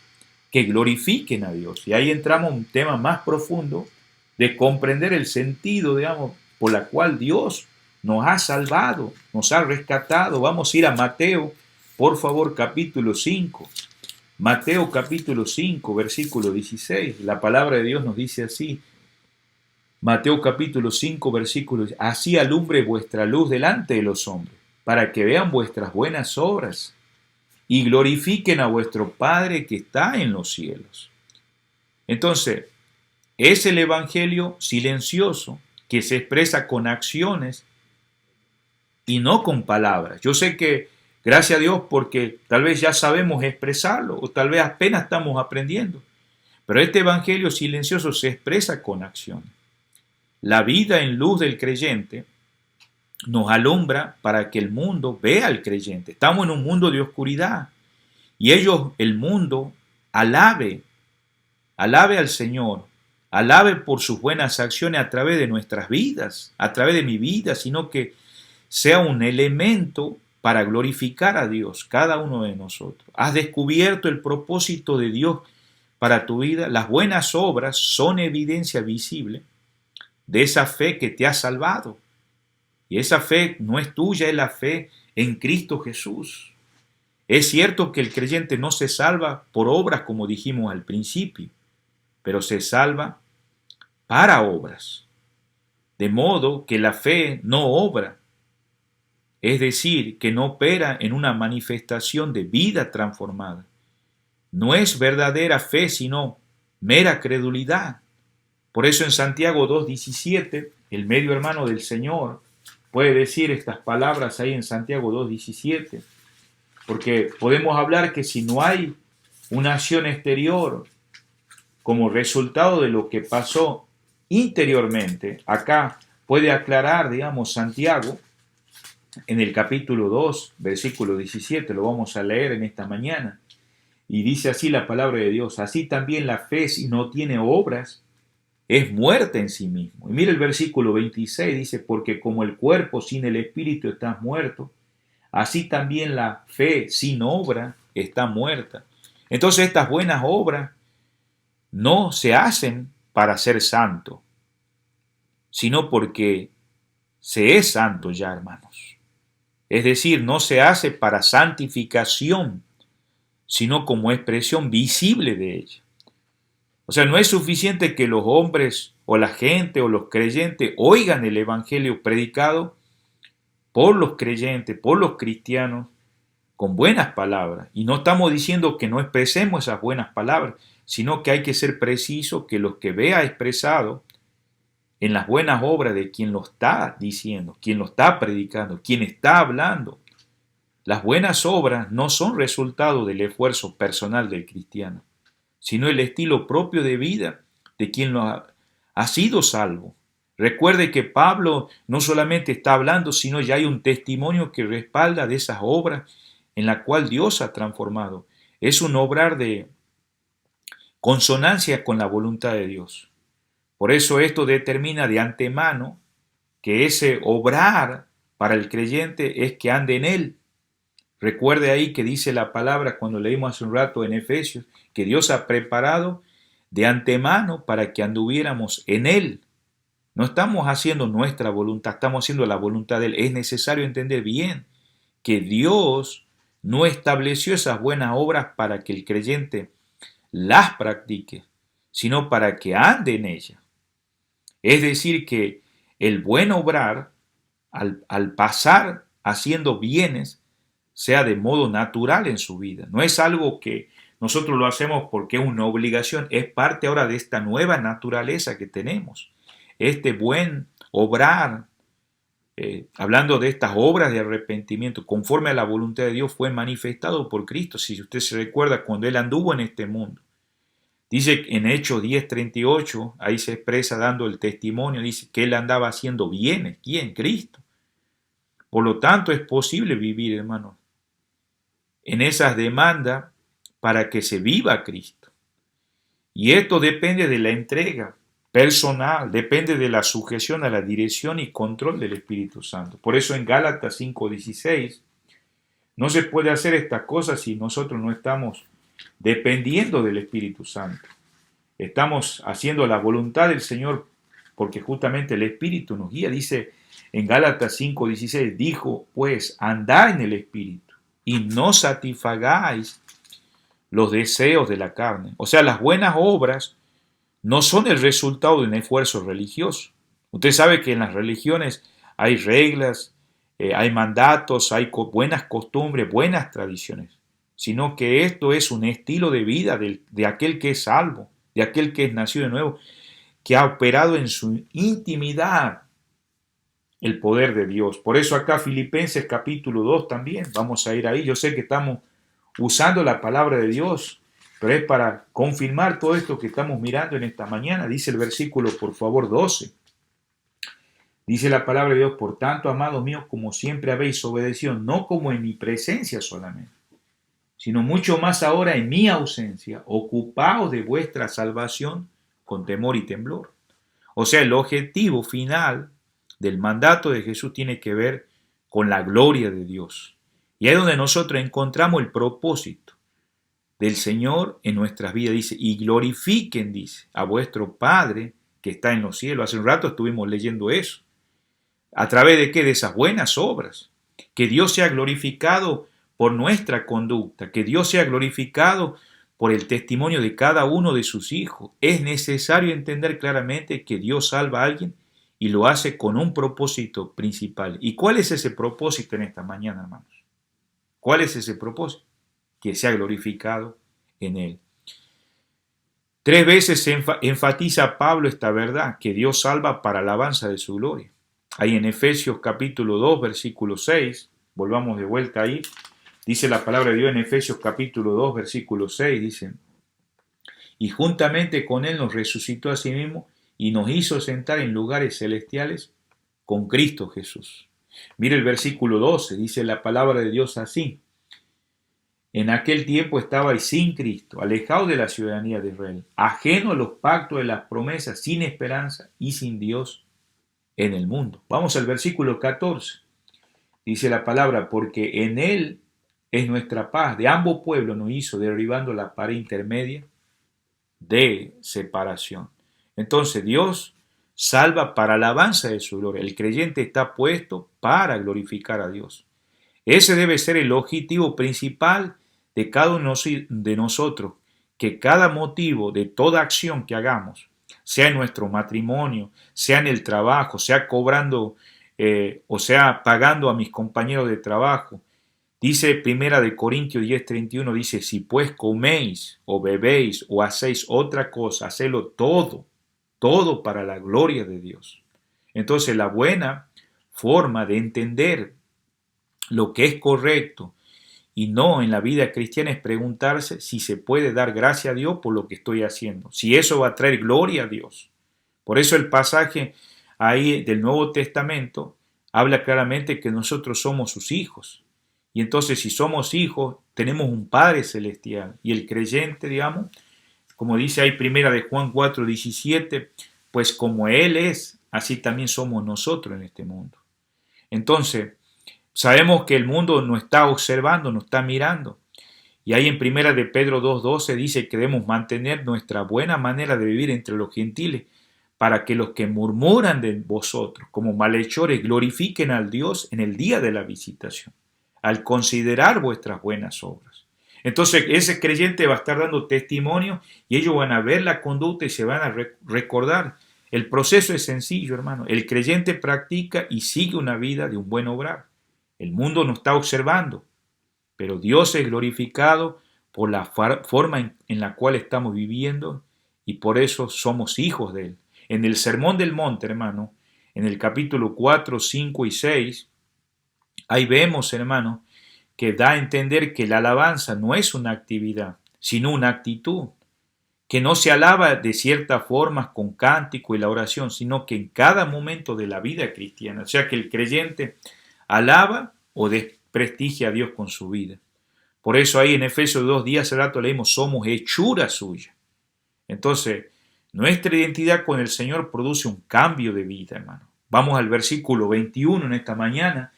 que glorifiquen a Dios. Y ahí entramos en un tema más profundo de comprender el sentido, digamos, por la cual Dios nos ha salvado, nos ha rescatado. Vamos a ir a Mateo, por favor, capítulo 5. Mateo capítulo 5, versículo 16. La palabra de Dios nos dice así. Mateo capítulo 5, versículo 16. Así alumbre vuestra luz delante de los hombres, para que vean vuestras buenas obras y glorifiquen a vuestro Padre que está en los cielos. Entonces, es el evangelio silencioso que se expresa con acciones y no con palabras. Yo sé que, gracias a Dios, porque tal vez ya sabemos expresarlo o tal vez apenas estamos aprendiendo. Pero este evangelio silencioso se expresa con acciones. La vida en luz del creyente nos alumbra para que el mundo vea al creyente. Estamos en un mundo de oscuridad y el mundo, alabe al Señor, alabe por sus buenas acciones a través de nuestras vidas, a través de mi vida, sino que sea un elemento para glorificar a Dios, cada uno de nosotros. ¿Has descubierto el propósito de Dios para tu vida? Las buenas obras son evidencia visible de esa fe que te ha salvado. Y esa fe no es tuya, es la fe en Cristo Jesús. Es cierto que el creyente no se salva por obras, como dijimos al principio, pero se salva para obras. De modo que la fe no obra, es decir, que no opera en una manifestación de vida transformada. No es verdadera fe, sino mera credulidad. Por eso en Santiago 2:17, el medio hermano del Señor puede decir estas palabras ahí en Santiago 2:17, porque podemos hablar que si no hay una acción exterior como resultado de lo que pasó interiormente, acá puede aclarar, digamos, Santiago, en el capítulo 2, versículo 17, lo vamos a leer en esta mañana, y dice así la palabra de Dios: así también la fe, si no tiene obras, es muerta en sí mismo. Y mira el versículo 26, dice: porque como el cuerpo sin el espíritu está muerto, así también la fe sin obra está muerta. Entonces estas buenas obras no se hacen para ser santo, sino porque se es santo ya, hermanos. Es decir, no se hace para santificación, sino como expresión visible de ella. O sea, no es suficiente que los hombres o la gente o los creyentes oigan el evangelio predicado por los creyentes, por los cristianos, con buenas palabras. Y no estamos diciendo que no expresemos esas buenas palabras, sino que hay que ser preciso que los que vea expresado en las buenas obras de quien lo está diciendo, quien lo está predicando, quien está hablando. Las buenas obras no son resultado del esfuerzo personal del cristiano, sino el estilo propio de vida de quien ha sido salvo. Recuerde que Pablo no solamente está hablando, sino ya hay un testimonio que respalda de esas obras en la cual Dios ha transformado. Es un obrar de consonancia con la voluntad de Dios. Por eso esto determina de antemano que ese obrar para el creyente es que ande en él. Recuerde ahí que dice la palabra cuando leímos hace un rato en Efesios, que Dios ha preparado de antemano para que anduviéramos en él. No estamos haciendo nuestra voluntad, estamos haciendo la voluntad de él. Es necesario entender bien que Dios no estableció esas buenas obras para que el creyente las practique, sino para que ande en ellas. Es decir, que el buen obrar, al pasar haciendo bienes, sea de modo natural en su vida. No es algo que nosotros lo hacemos porque es una obligación, es parte ahora de esta nueva naturaleza que tenemos. Este buen obrar, hablando de estas obras de arrepentimiento, conforme a la voluntad de Dios, fue manifestado por Cristo. Si usted se recuerda, cuando Él anduvo en este mundo, dice en Hechos 10:38, ahí se expresa dando el testimonio, dice que Él andaba haciendo bienes. ¿Quién? Cristo. Por lo tanto, es posible vivir, hermanos, en esas demandas para que se viva Cristo. Y esto depende de la entrega personal, depende de la sujeción a la dirección y control del Espíritu Santo. Por eso en Gálatas 5:16 no se puede hacer estas cosas si nosotros no estamos dependiendo del Espíritu Santo. Estamos haciendo la voluntad del Señor porque justamente el Espíritu nos guía. Dice en Gálatas 5:16, dijo pues, andad en el Espíritu y no satisfagáis los deseos de la carne. O sea, las buenas obras no son el resultado de un esfuerzo religioso. Usted sabe que en las religiones hay reglas, hay mandatos, hay buenas costumbres, buenas tradiciones, sino que esto es un estilo de vida de aquel que es salvo, de aquel que es nacido de nuevo, que ha operado en su intimidad el poder de Dios. Por eso acá Filipenses capítulo 2 también, vamos a ir ahí. Yo sé que estamos usando la palabra de Dios, pero es para confirmar todo esto que estamos mirando en esta mañana. Dice el versículo, por favor, 12. Dice la palabra de Dios, por tanto, amados míos, como siempre habéis obedecido, no como en mi presencia solamente, sino mucho más ahora en mi ausencia, ocupaos de vuestra salvación con temor y temblor. O sea, el objetivo final del mandato de Jesús tiene que ver con la gloria de Dios. Y ahí es donde nosotros encontramos el propósito del Señor en nuestras vidas. Dice, y glorifiquen, dice, a vuestro Padre que está en los cielos. Hace un rato estuvimos leyendo eso. ¿A través de qué? De esas buenas obras. Que Dios sea glorificado por nuestra conducta, que Dios sea glorificado por el testimonio de cada uno de sus hijos. Es necesario entender claramente que Dios salva a alguien y lo hace con un propósito principal. ¿Y cuál es ese propósito en esta mañana, hermanos? ¿Cuál es ese propósito? Que sea glorificado en él. 3 veces enfatiza Pablo esta verdad, que Dios salva para alabanza de su gloria. Ahí en Efesios capítulo 2, versículo 6, volvamos de vuelta ahí, dice la palabra de Dios en Efesios capítulo 2, versículo 6, dice, y juntamente con él nos resucitó a sí mismo y nos hizo sentar en lugares celestiales con Cristo Jesús. Mire el versículo 12, dice la palabra de Dios así, en aquel tiempo estabais sin Cristo, alejados de la ciudadanía de Israel, ajeno a los pactos de las promesas, sin esperanza y sin Dios en el mundo. Vamos al versículo 14. Dice la palabra, porque en él es nuestra paz. De ambos pueblos nos hizo, derribando la pared intermedia de separación. Entonces Dios salva para alabanza de su gloria. El creyente está puesto para glorificar a Dios. Ese debe ser el objetivo principal de cada uno de nosotros, que cada motivo de toda acción que hagamos, sea en nuestro matrimonio, sea en el trabajo, sea cobrando o sea pagando a mis compañeros de trabajo. Dice Primera de Corintios 10:31, dice, si pues coméis o bebéis o hacéis otra cosa, hacedlo todo para la gloria de Dios. Entonces la buena forma de entender lo que es correcto y no en la vida cristiana es preguntarse si se puede dar gracia a Dios por lo que estoy haciendo, si eso va a traer gloria a Dios. Por eso el pasaje ahí del Nuevo Testamento habla claramente que nosotros somos sus hijos. Y entonces si somos hijos, tenemos un Padre celestial. Y el creyente, digamos, como dice ahí primera de Juan 4:17, pues como Él es, así también somos nosotros en este mundo. Entonces, sabemos que el mundo nos está observando, nos está mirando. Y ahí en primera de Pedro 2:12 dice que debemos mantener nuestra buena manera de vivir entre los gentiles, para que los que murmuran de vosotros como malhechores glorifiquen al Dios en el día de la visitación, al considerar vuestras buenas obras. Entonces ese creyente va a estar dando testimonio y ellos van a ver la conducta y se van a recordar. El proceso es sencillo, hermano. El creyente practica y sigue una vida de un buen obrar. El mundo nos está observando, pero Dios es glorificado por la forma en la cual estamos viviendo y por eso somos hijos de Él. En el Sermón del Monte, hermano, en el capítulo 4, 5 y 6, ahí vemos, hermano, que da a entender que la alabanza no es una actividad, sino una actitud, que no se alaba de cierta forma con cántico y la oración, sino que en cada momento de la vida cristiana, o sea que el creyente alaba o desprestigia a Dios con su vida. Por eso ahí en Efesios 2:10 hace rato leímos, somos hechura suya. Entonces, nuestra identidad con el Señor produce un cambio de vida, hermano. Vamos al versículo 21 en esta mañana.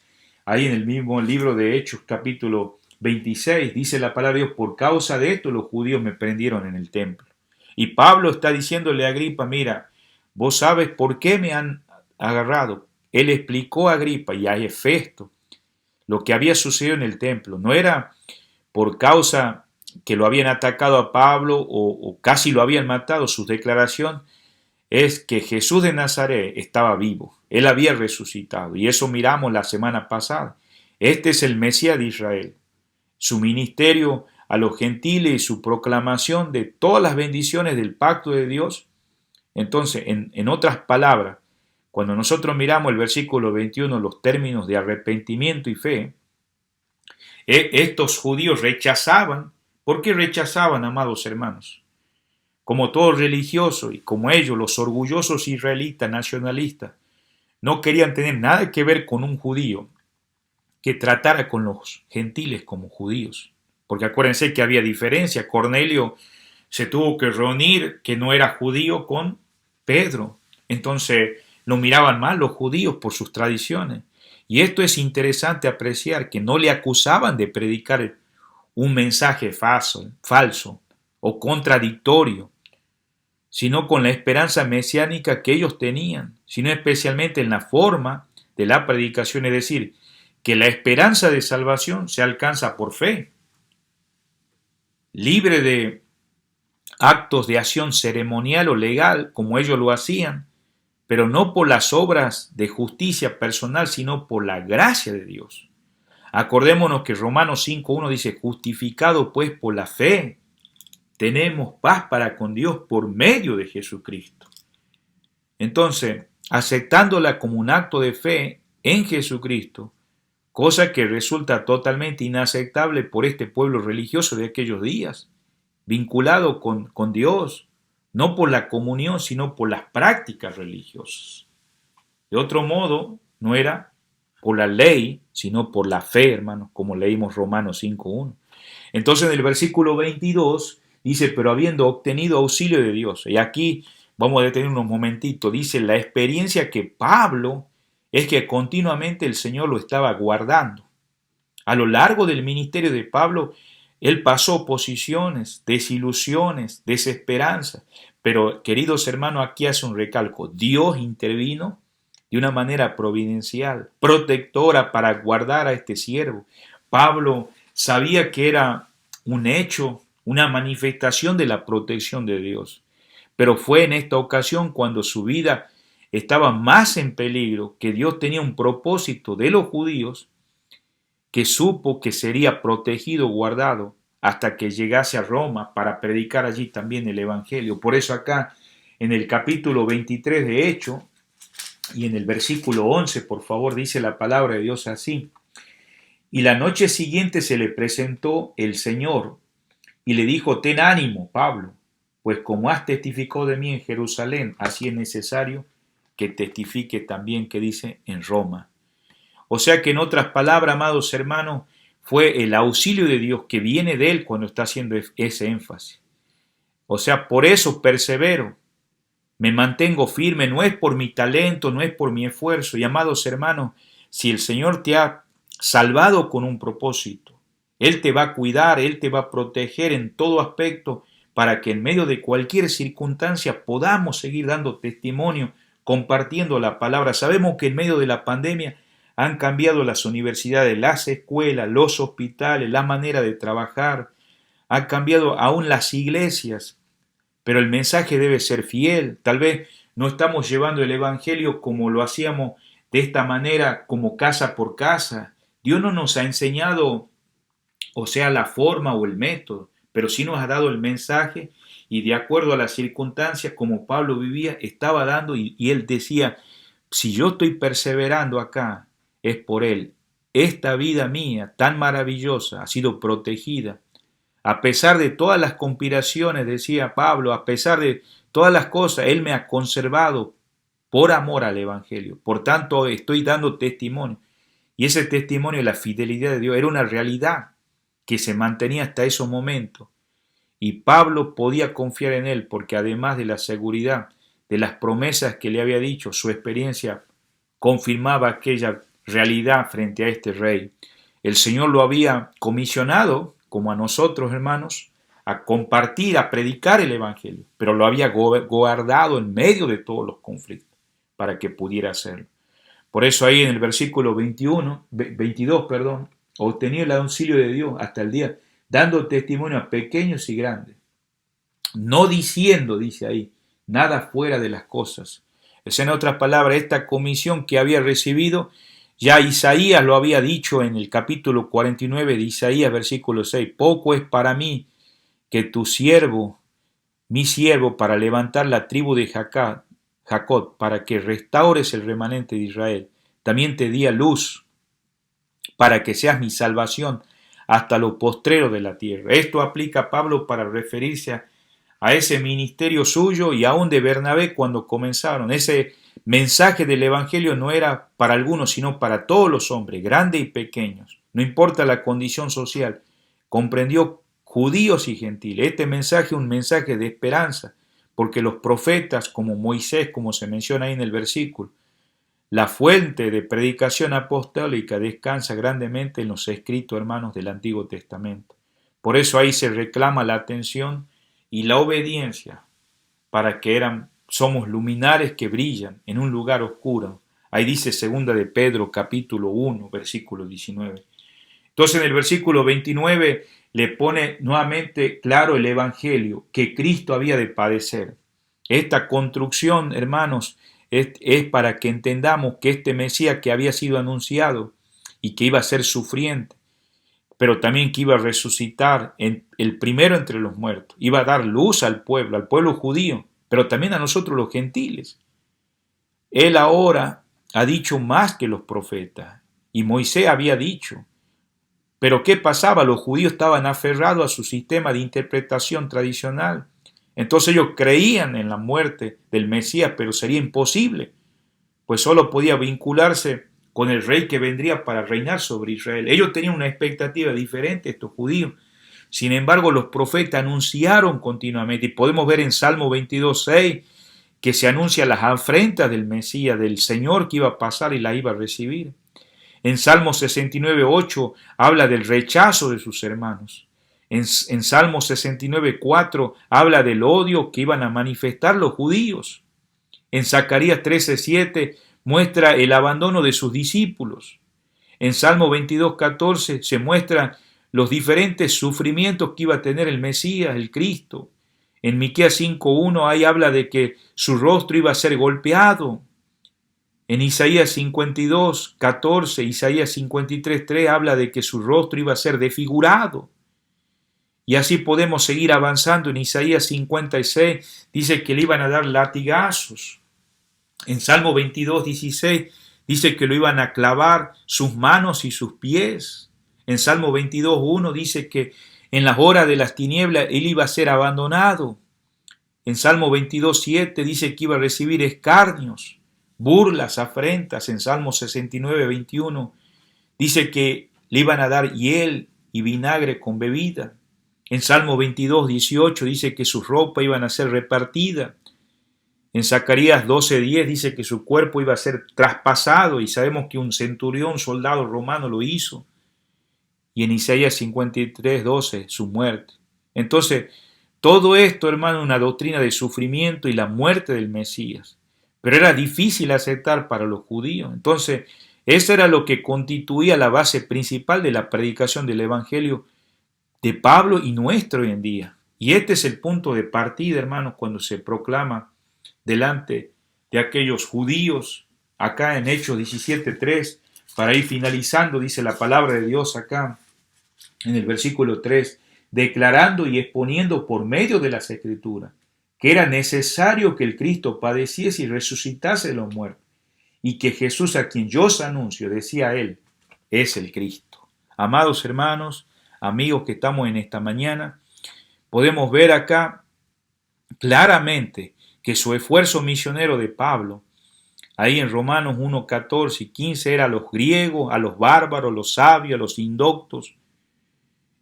Ahí en el mismo libro de Hechos, capítulo 26, dice la palabra de Dios, por causa de esto los judíos me prendieron en el templo. Y Pablo está diciéndole a Agripa, mira, vos sabes por qué me han agarrado. Él explicó a Agripa y a Festo lo que había sucedido en el templo. No era por causa que lo habían atacado a Pablo o casi lo habían matado. Su declaración es que Jesús de Nazaret estaba vivo, Él había resucitado, y eso miramos la semana pasada. Este es el Mesías de Israel. Su ministerio a los gentiles y su proclamación de todas las bendiciones del pacto de Dios. Entonces, en otras palabras, cuando nosotros miramos el versículo 21, los términos de arrepentimiento y fe, estos judíos rechazaban. ¿Por qué rechazaban, amados hermanos? Como todo religioso y como ellos, los orgullosos israelitas nacionalistas, no querían tener nada que ver con un judío que tratara con los gentiles como judíos. Porque acuérdense que había diferencia. Cornelio se tuvo que reunir, que no era judío, con Pedro. Entonces lo miraban mal los judíos por sus tradiciones. Y esto es interesante apreciar, que no le acusaban de predicar un mensaje falso o contradictorio, sino con la esperanza mesiánica que ellos tenían, sino especialmente en la forma de la predicación, es decir, que la esperanza de salvación se alcanza por fe, libre de actos de acción ceremonial o legal, como ellos lo hacían, pero no por las obras de justicia personal, sino por la gracia de Dios. Acordémonos que Romanos 5:1 dice, justificado pues por la fe, tenemos paz para con Dios por medio de Jesucristo. Entonces, aceptándola como un acto de fe en Jesucristo, cosa que resulta totalmente inaceptable por este pueblo religioso de aquellos días, vinculado con Dios, no por la comunión, sino por las prácticas religiosas. De otro modo, no era por la ley, sino por la fe, hermanos, como leímos Romanos 5:1. Entonces, en el versículo 22 dice, pero habiendo obtenido auxilio de Dios, y aquí vamos a detener unos momentitos, dice, la experiencia que Pablo es que continuamente el Señor lo estaba guardando. A lo largo del ministerio de Pablo, él pasó oposiciones, desilusiones, desesperanza, pero queridos hermanos, aquí hace un recalco, Dios intervino de una manera providencial, protectora para guardar a este siervo. Pablo sabía que era un hecho, una manifestación de la protección de Dios, pero fue en esta ocasión cuando su vida estaba más en peligro, que Dios tenía un propósito de los judíos, que supo que sería protegido, guardado, hasta que llegase a Roma para predicar allí también el Evangelio. Por eso acá en el capítulo 23 de Hechos y en el versículo 11, por favor, dice la palabra de Dios así. Y la noche siguiente se le presentó el Señor y le dijo, ten ánimo, Pablo, pues como has testificado de mí en Jerusalén, así es necesario que testifique también que dice en Roma. O sea que en otras palabras, amados hermanos, fue el auxilio de Dios que viene de él cuando está haciendo ese énfasis. O sea, por eso persevero, me mantengo firme, no es por mi talento, no es por mi esfuerzo. Y amados hermanos, si el Señor te ha salvado con un propósito, Él te va a cuidar, Él te va a proteger en todo aspecto para que en medio de cualquier circunstancia podamos seguir dando testimonio, compartiendo la palabra. Sabemos que en medio de la pandemia han cambiado las universidades, las escuelas, los hospitales, la manera de trabajar, han cambiado aún las iglesias, pero el mensaje debe ser fiel. Tal vez no estamos llevando el evangelio como lo hacíamos de esta manera, como casa por casa. Dios no nos ha enseñado, o sea, la forma o el método, pero sí nos ha dado el mensaje y de acuerdo a las circunstancias como Pablo vivía, estaba dando y él decía, si yo estoy perseverando acá, es por él. Esta vida mía tan maravillosa ha sido protegida. A pesar de todas las conspiraciones, decía Pablo, a pesar de todas las cosas, él me ha conservado por amor al evangelio. Por tanto, estoy dando testimonio. Y ese testimonio de la fidelidad de Dios era una realidad que se mantenía hasta ese momento. Y Pablo podía confiar en él porque además de la seguridad de las promesas que le había dicho, su experiencia confirmaba aquella realidad frente a este rey. El Señor lo había comisionado, como a nosotros, hermanos, a compartir, a predicar el evangelio, pero lo había guardado en medio de todos los conflictos para que pudiera hacerlo. Por eso ahí en el versículo 22, obtenía el auxilio de Dios hasta el día, dando testimonio a pequeños y grandes, no diciendo, dice ahí, nada fuera de las cosas. Es en otras palabras, esta comisión que había recibido, ya Isaías lo había dicho en el capítulo 49 de Isaías, versículo 6, poco es para mí que tu siervo, mi siervo, para levantar la tribu de Jacob, para que restaures el remanente de Israel. También te di a luz, para que seas mi salvación hasta lo postrero de la tierra. Esto aplica a Pablo para referirse a ese ministerio suyo y aún de Bernabé cuando comenzaron. Ese mensaje del evangelio no era para algunos, sino para todos los hombres, grandes y pequeños. No importa la condición social, comprendió judíos y gentiles. Este mensaje es un mensaje de esperanza, porque los profetas, como Moisés, como se menciona ahí en el versículo, la fuente de predicación apostólica descansa grandemente en los escritos, hermanos, del Antiguo Testamento. Por eso ahí se reclama la atención y la obediencia, para que somos luminares que brillan en un lugar oscuro. Ahí dice 2 de Pedro capítulo 1, versículo 19. Entonces en el versículo 29 le pone nuevamente claro el evangelio, que Cristo había de padecer. Esta construcción, hermanos, es para que entendamos que este Mesías que había sido anunciado y que iba a ser sufriente, pero también que iba a resucitar el primero entre los muertos, iba a dar luz al pueblo judío, pero también a nosotros los gentiles. Él ahora ha dicho más que los profetas, y Moisés había dicho. Pero ¿qué pasaba? Los judíos estaban aferrados a su sistema de interpretación tradicional. Entonces ellos creían en la muerte del Mesías, pero sería imposible, pues solo podía vincularse con el rey que vendría para reinar sobre Israel. Ellos tenían una expectativa diferente, estos judíos. Sin embargo, los profetas anunciaron continuamente, y podemos ver en Salmo 22:6 que se anuncia las afrentas del Mesías, del Señor que iba a pasar y la iba a recibir. En Salmo 69:8 habla del rechazo de sus hermanos. En Salmo 69:4 habla del odio que iban a manifestar los judíos. En Zacarías 13:7 muestra el abandono de sus discípulos. En Salmo 22:14 se muestran los diferentes sufrimientos que iba a tener el Mesías, el Cristo. En Miqueas 5:1 ahí habla de que su rostro iba a ser golpeado. En Isaías 52:14, Isaías 53:3 habla de que su rostro iba a ser desfigurado. Y así podemos seguir avanzando. En Isaías 56 dice que le iban a dar latigazos. En Salmo 22:16 dice que lo iban a clavar sus manos y sus pies. En Salmo 22:1 dice que en las horas de las tinieblas él iba a ser abandonado. En Salmo 22:7 dice que iba a recibir escarnios burlas, afrentas. En Salmo 69, 21 dice que le iban a dar hiel y vinagre con bebida. En Salmo 22, 18 dice que su ropa iban a ser repartida. En Zacarías 12, 10 dice que su cuerpo iba a ser traspasado, y sabemos que un centurión, soldado romano, lo hizo. Y en Isaías 53, 12, su muerte. Entonces, todo esto, hermano, una doctrina de sufrimiento y la muerte del Mesías. Pero era difícil aceptar para los judíos. Entonces, eso era lo que constituía la base principal de la predicación del Evangelio de Pablo y nuestro hoy en día. Y este es el punto de partida, hermanos, cuando se proclama delante de aquellos judíos, acá en Hechos 17:3, para ir finalizando, dice la palabra de Dios acá, en el versículo 3, declarando y exponiendo por medio de las Escrituras que era necesario que el Cristo padeciese y resucitase de los muertos, y que Jesús, a quien yo os anuncio, decía él, es el Cristo. Amados hermanos, amigos que estamos en esta mañana, podemos ver acá claramente que su esfuerzo misionero de Pablo, ahí en Romanos 1, 14 y 15, era a los griegos, a los bárbaros, a los sabios, a los indoctos,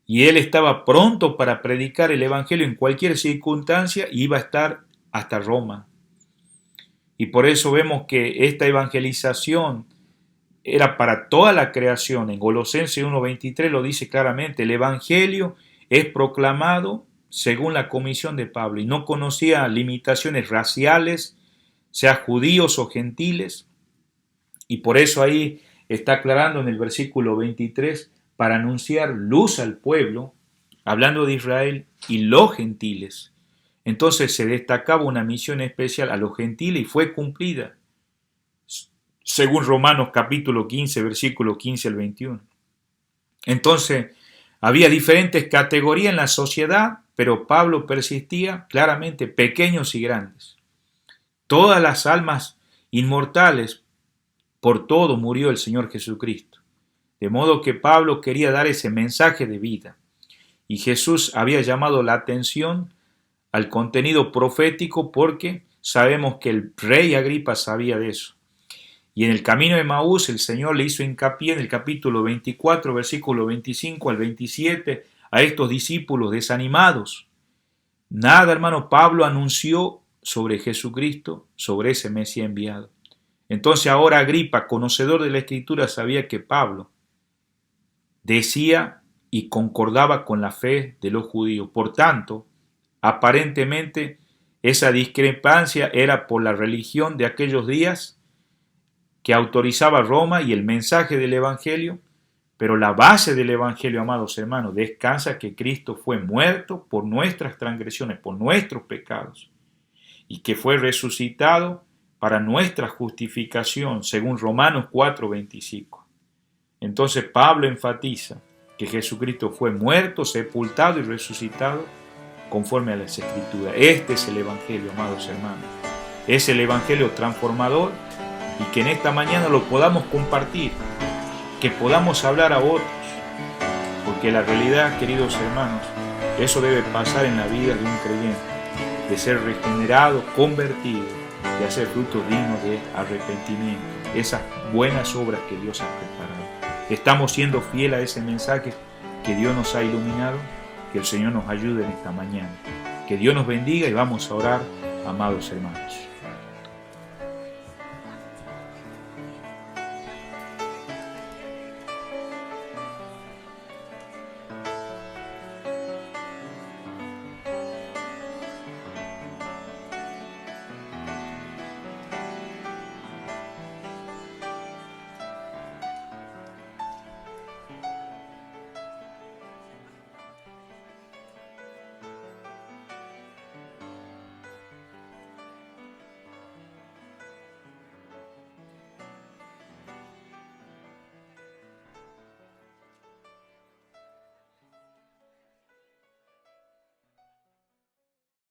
y él estaba pronto para predicar el Evangelio en cualquier circunstancia y iba a estar hasta Roma. Y por eso vemos que esta evangelización era para toda la creación. En Colosenses 1:23 lo dice claramente, el Evangelio es proclamado según la comisión de Pablo y no conocía limitaciones raciales, sea judíos o gentiles. Y por eso ahí está aclarando en el versículo 23, para anunciar luz al pueblo, hablando de Israel y los gentiles. Entonces se destacaba una misión especial a los gentiles y fue cumplida, según Romanos capítulo 15, versículo 15 al 21. Entonces había diferentes categorías en la sociedad, pero Pablo persistía claramente, pequeños y grandes. Todas las almas inmortales, por todo murió el Señor Jesucristo. De modo que Pablo quería dar ese mensaje de vida. Y Jesús había llamado la atención al contenido profético porque sabemos que el rey Agripa sabía de eso. Y en el camino de Emaús el Señor le hizo hincapié en el capítulo 24, versículo 25 al 27, a estos discípulos desanimados. Nada, hermano, Pablo anunció sobre Jesucristo, sobre ese Mesías enviado. Entonces ahora Agripa, conocedor de la Escritura, sabía que Pablo decía y concordaba con la fe de los judíos. Por tanto, aparentemente esa discrepancia era por la religión de aquellos días que autorizaba Roma y el mensaje del Evangelio, pero la base del Evangelio, amados hermanos, descansa que Cristo fue muerto por nuestras transgresiones, por nuestros pecados, y que fue resucitado para nuestra justificación, según Romanos 4:25. Entonces Pablo enfatiza que Jesucristo fue muerto, sepultado y resucitado conforme a las Escrituras. Este es el Evangelio, amados hermanos. Es el Evangelio transformador y que en esta mañana lo podamos compartir, que podamos hablar a otros, porque la realidad, queridos hermanos, eso debe pasar en la vida de un creyente, de ser regenerado, convertido, de hacer frutos dignos de arrepentimiento, esas buenas obras que Dios ha preparado. Estamos siendo fieles a ese mensaje que Dios nos ha iluminado. Que el Señor nos ayude en esta mañana. Que Dios nos bendiga y vamos a orar, amados hermanos.